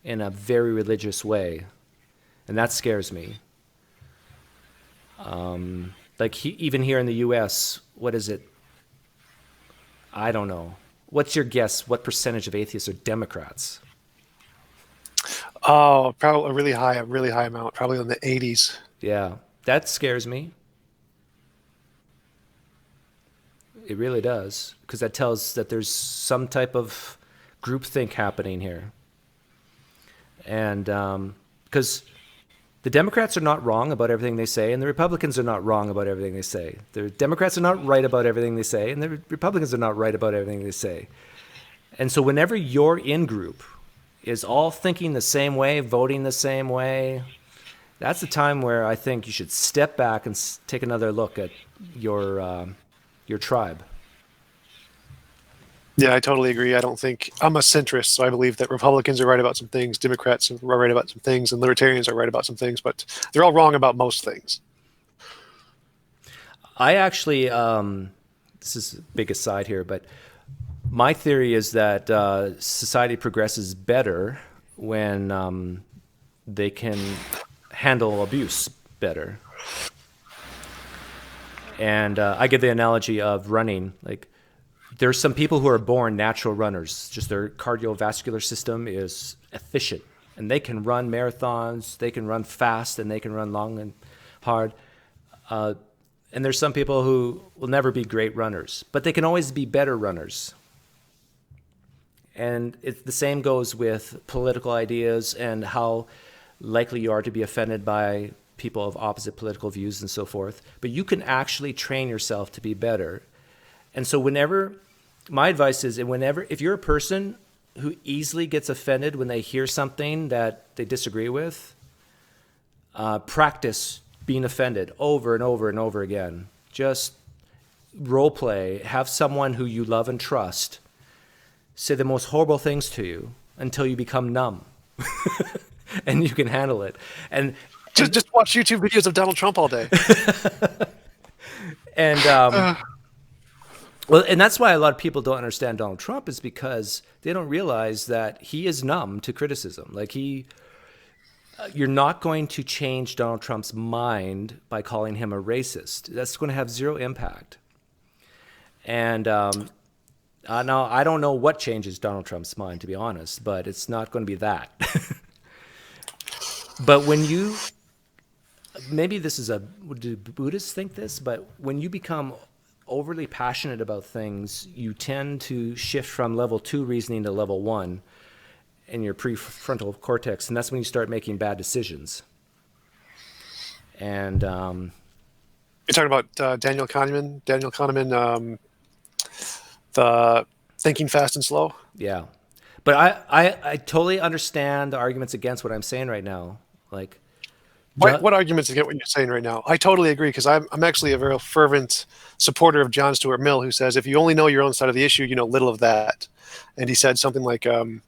in a very religious way, and that scares me. Even here in the U.S., what is it? I don't know. What's your guess? What percentage of atheists are Democrats? Oh, probably a really high amount, probably in the 80s. Yeah, that scares me. It really does, because that tells that there's some type of groupthink happening here. And because the Democrats are not wrong about everything they say, and the Republicans are not wrong about everything they say. The Democrats are not right about everything they say, and the Republicans are not right about everything they say. And so whenever your in-group is all thinking the same way, voting the same way, that's the time where I think you should step back and take another look at your tribe. Yeah, I totally agree. I don't think I'm a centrist, so I believe that Republicans are right about some things, Democrats are right about some things, and libertarians are right about some things, but they're all wrong about most things. I actually this is the biggest side here, but my theory is that society progresses better when they can handle abuse better. And I give the analogy of running. Like, there's some people who are born natural runners. Just their cardiovascular system is efficient, and they can run marathons, they can run fast, and they can run long and hard. And there's some people who will never be great runners, but they can always be better runners. And the same goes with political ideas and how likely you are to be offended by people of opposite political views and so forth. But you can actually train yourself to be better. And so my advice is, if you're a person who easily gets offended when they hear something that they disagree with, practice being offended over and over and over again. Just role play. Have someone who you love and trust say the most horrible things to you until you become numb and you can handle it. And just watch YouTube videos of Donald Trump all day. And well, and that's why a lot of people don't understand Donald Trump, is because they don't realize that he is numb to criticism. Like, you're not going to change Donald Trump's mind by calling him a racist. That's going to have zero impact. And now, I don't know what changes Donald Trump's mind, to be honest, but it's not going to be that. But maybe do Buddhists think this, but when you become overly passionate about things, you tend to shift from level 2 reasoning to level 1 in your prefrontal cortex, and that's when you start making bad decisions. And you're talking about Daniel Kahneman, the Thinking Fast and Slow. Yeah, but I totally understand the arguments against what I'm saying right now. Like, what arguments against what you're saying right now? I totally agree, because I'm actually a very fervent supporter of John Stuart Mill, who says, if you only know your own side of the issue, you know little of that. And he said something like, it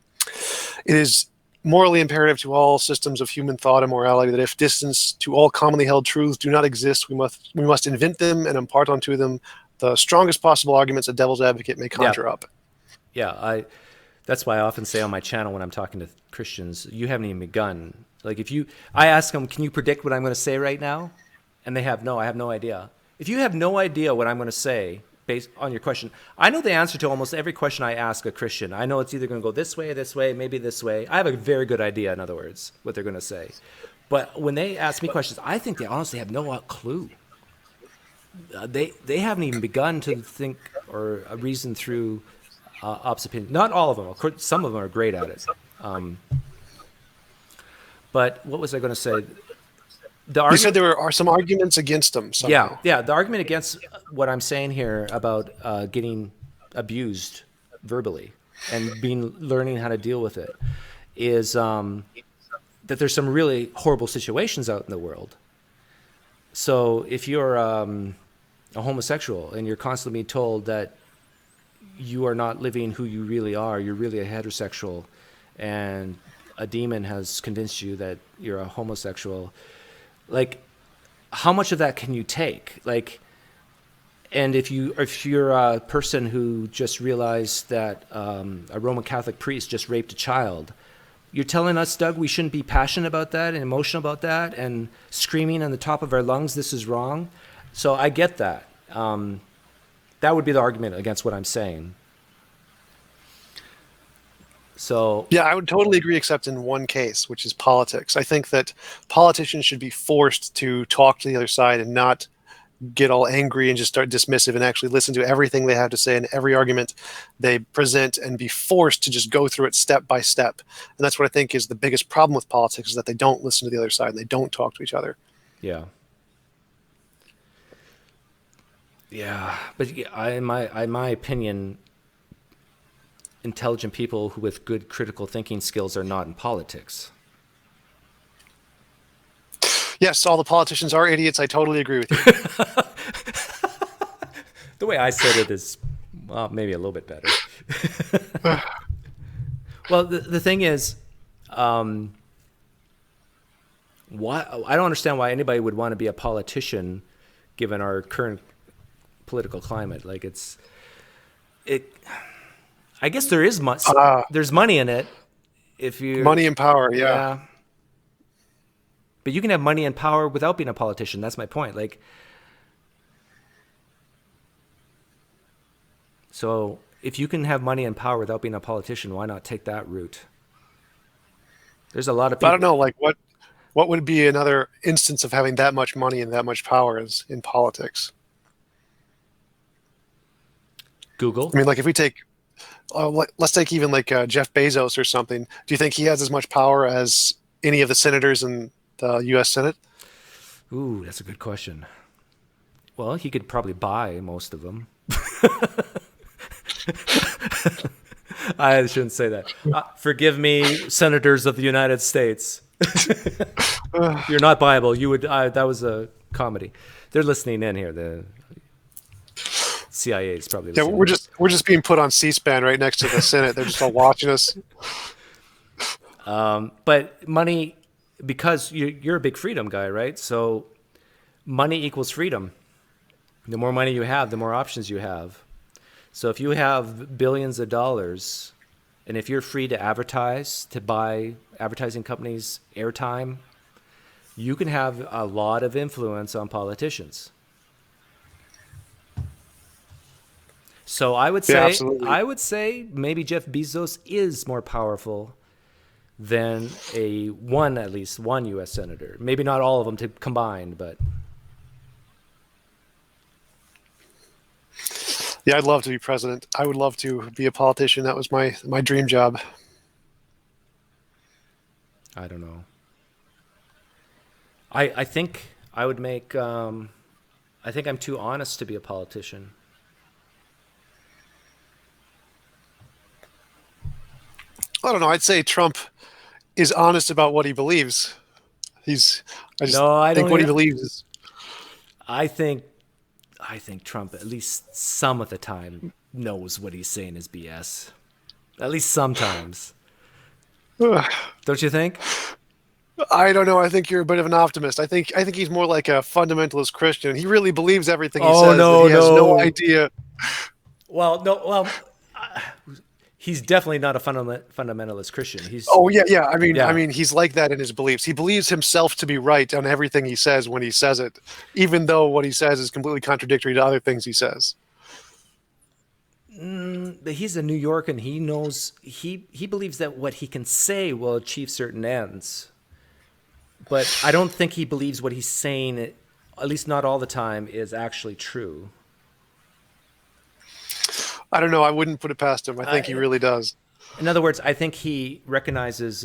is morally imperative to all systems of human thought and morality that if distance to all commonly held truths do not exist, we must invent them and impart unto them the strongest possible arguments a devil's advocate may conjure up. Yeah, that's why I often say on my channel when I'm talking to Christians, you haven't even begun. Like, I ask them, can you predict what I'm going to say right now? And I have no idea. If you have no idea what I'm going to say based on your question, I know the answer to almost every question I ask a Christian. I know it's either going to go this way, maybe this way. I have a very good idea, in other words, what they're going to say. But when they ask me questions, I think they honestly have no clue. They haven't even begun to think or reason through opposite opinion. Not all of them. Of course, some of them are great at it. But what was I going to say? You said there are some arguments against them somehow. Yeah. The argument against what I'm saying here about getting abused verbally and learning how to deal with it is that there's some really horrible situations out in the world. So if you're a homosexual and you're constantly being told that you are not living who you really are, you're really a heterosexual, and a demon has convinced you that you're a homosexual, like, how much of that can you take? Like, and if you're a person who just realized that a Roman Catholic priest just raped a child, you're telling us, Doug, we shouldn't be passionate about that and emotional about that and screaming on the top of our lungs, this is wrong. So I get that. That would be the argument against what I'm saying. So yeah, I would totally agree, except in one case, which is politics. I think that politicians should be forced to talk to the other side and not get all angry and just start dismissive, and actually listen to everything they have to say and every argument they present, and be forced to just go through it step by step. And that's what I think is the biggest problem with politics, is that they don't listen to the other side and they don't talk to each other. Yeah. Yeah, but in my opinion, intelligent people with good critical thinking skills are not in politics. Yes, all the politicians are idiots. I totally agree with you. The way I said it is, well, maybe a little bit better. Well, the thing is, why I don't understand why anybody would want to be a politician given our current political climate. Like I guess there is there's money in it if you Money and power, yeah. But you can have money and power without being a politician. That's my point. Like, so if you can have money and power without being a politician, why not take that route? There's a lot of people. I don't know, like what would be another instance of having that much money and that much power is in politics? Google. I mean, like if we take, let's take even like Jeff Bezos or something. Do you think he has as much power as any of the senators in the U.S. Senate? Ooh, that's a good question. Well, he could probably buy most of them. I shouldn't say that. Forgive me, senators of the United States. You're not buyable. You would. That was a comedy. They're listening in here. The CIA is probably listening. Yeah, we're just being put on C-SPAN right next to the Senate. They're just all watching us. But money, because you're a big freedom guy, right? So money equals freedom. The more money you have, the more options you have. So if you have billions of dollars, and if you're free to advertise, to buy advertising companies airtime, you can have a lot of influence on politicians. So I would say maybe Jeff Bezos is more powerful than at least one U.S. senator. Maybe not all of them combined, but. Yeah, I'd love to be president. I would love to be a politician. That was my dream job. I don't know. I think I would make. I think I'm too honest to be a politician. I don't know. I'd say Trump is honest about what he believes. I think what he believes is. I think Trump, at least some of the time, knows what he's saying is BS. At least sometimes. Don't you think? I don't know. I think you're a bit of an optimist. I think he's more like a fundamentalist Christian. He really believes everything he says. No, he has no idea. Well, he's definitely not a fundamentalist Christian. Yeah. I mean, he's like that in his beliefs. He believes himself to be right on everything he says when he says it, even though what he says is completely contradictory to other things he says. But he's a New Yorker, and he knows he believes that what he can say will achieve certain ends. But I don't think he believes what he's saying, at least not all the time, is actually true. I don't know. I wouldn't put it past him. I think he really does. In other words, I think he recognizes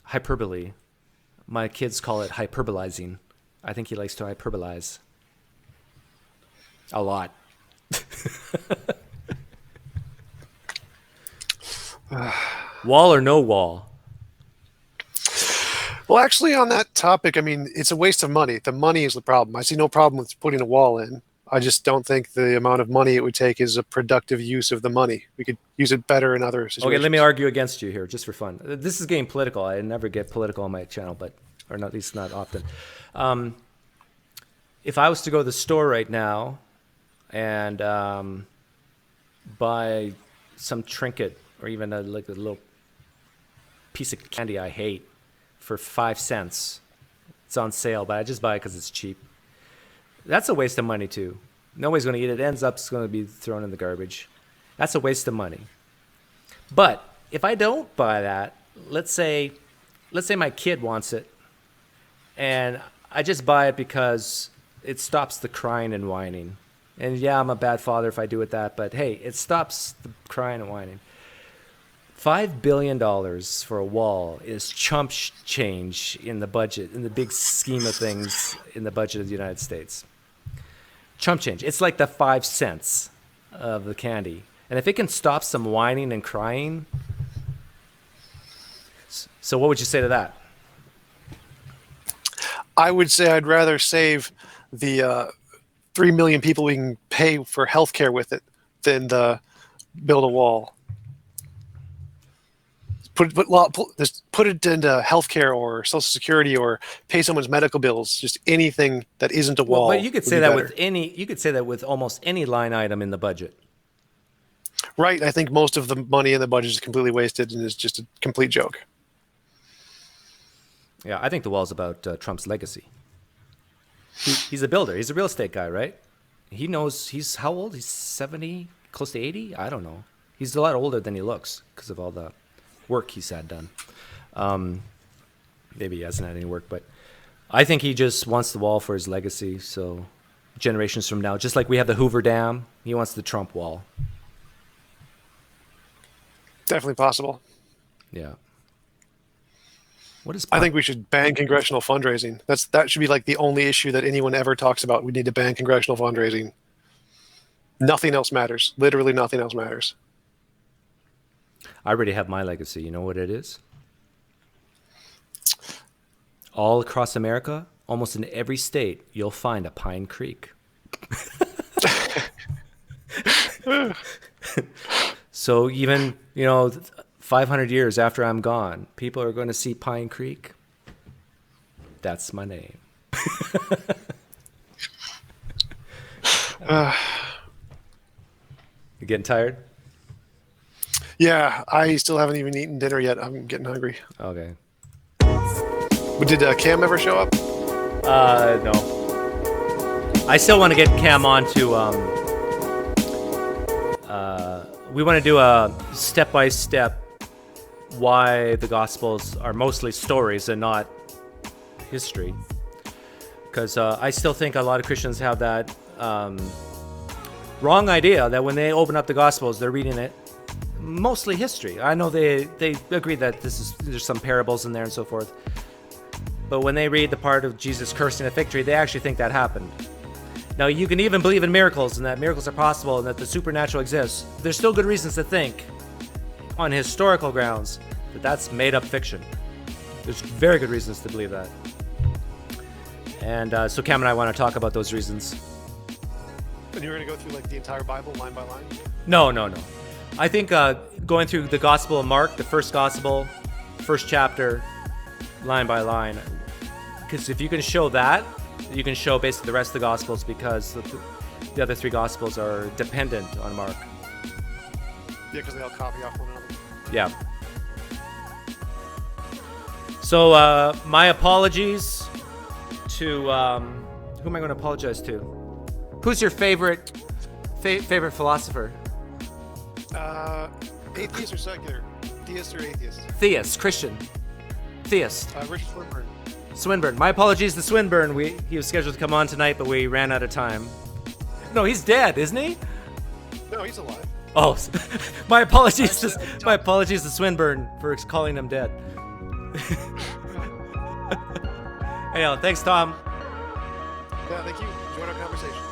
hyperbole. My kids call it hyperbolizing. I think he likes to hyperbolize a lot. Wall or no wall? Well, actually, on that topic, I mean, it's a waste of money. The money is the problem. I see no problem with putting a wall in. I just don't think the amount of money it would take is a productive use of the money. We could use it better in other situations. Okay, let me argue against you here, just for fun. This is getting political. I never get political on my channel, or at least not often. If I was to go to the store right now and buy some trinket or even like a little piece of candy I hate for 5 cents, it's on sale, but I just buy it because it's cheap. That's a waste of money too. Nobody's going to eat it. It ends up going to be thrown in the garbage. That's a waste of money. But if I don't buy that, let's say my kid wants it, and I just buy it because it stops the crying and whining. And yeah, I'm a bad father if I do it that, but hey, it stops the crying and whining. $5 billion for a wall is chump change in the budget, in the big scheme of things in the budget of the United States. Chump change. It's like the 5 cents of the candy. And if it can stop some whining and crying, so what would you say to that? I would say I'd rather save the 3 million people we can pay for healthcare with it than build a wall. just put it into healthcare or Social Security or pay someone's medical bills. Just anything that isn't a wall. But you could would say be that better. with any. You could say that with almost any line item in the budget. Right. I think most of the money in the budget is completely wasted and is just a complete joke. Yeah, I think the wall's about Trump's legacy. He's a builder. He's a real estate guy, right? He knows he's how old? He's 70, close to 80? I don't know. He's a lot older than he looks because of all the work he's had done. Maybe he hasn't had any work, but I think he just wants the wall for his legacy. So generations from now, just like we have the Hoover Dam, he wants the Trump wall. Definitely possible. Yeah. What is? I think we should ban congressional fundraising. That should be like the only issue that anyone ever talks about. We need to ban congressional fundraising. Nothing else matters. Literally nothing else matters. I already have my legacy. You know what it is? All across America, almost in every state, you'll find a PineCreek. So even, 500 years after I'm gone, people are going to see PineCreek. That's my name. You getting tired? Yeah, I still haven't even eaten dinner yet. I'm getting hungry. Okay. But did Cam ever show up? No. I still want to get Cam on to, we want to do a step-by-step why the Gospels are mostly stories and not history. Because I still think a lot of Christians have that wrong idea that when they open up the Gospels, they're reading it mostly history. I know they agree that there's some parables in there and so forth. But when they read the part of Jesus cursing a fig tree, they actually think that happened. Now, you can even believe in miracles and that miracles are possible and that the supernatural exists. There's still good reasons to think, on historical grounds, that that's made-up fiction. There's very good reasons to believe that. And so Cam and I want to talk about those reasons. And you're going to go through like the entire Bible line by line? No. I think going through the Gospel of Mark, the first Gospel, first chapter, line by line. Because if you can show that, you can show basically the rest of the Gospels, because the other three Gospels are dependent on Mark. Yeah, because they all copy off one another. Yeah. So my apologies to who am I going to apologize to? Who's your favorite philosopher? Atheist or secular? Deist or atheist? Theist, Christian. Theist. Richard Swinburne. Swinburne. My apologies to Swinburne. He was scheduled to come on tonight, but we ran out of time. No, he's dead, isn't he? No, he's alive. Oh, my apologies to Swinburne for calling him dead. Anyhow, thanks, Tom. Yeah, thank you. Enjoyed our conversation.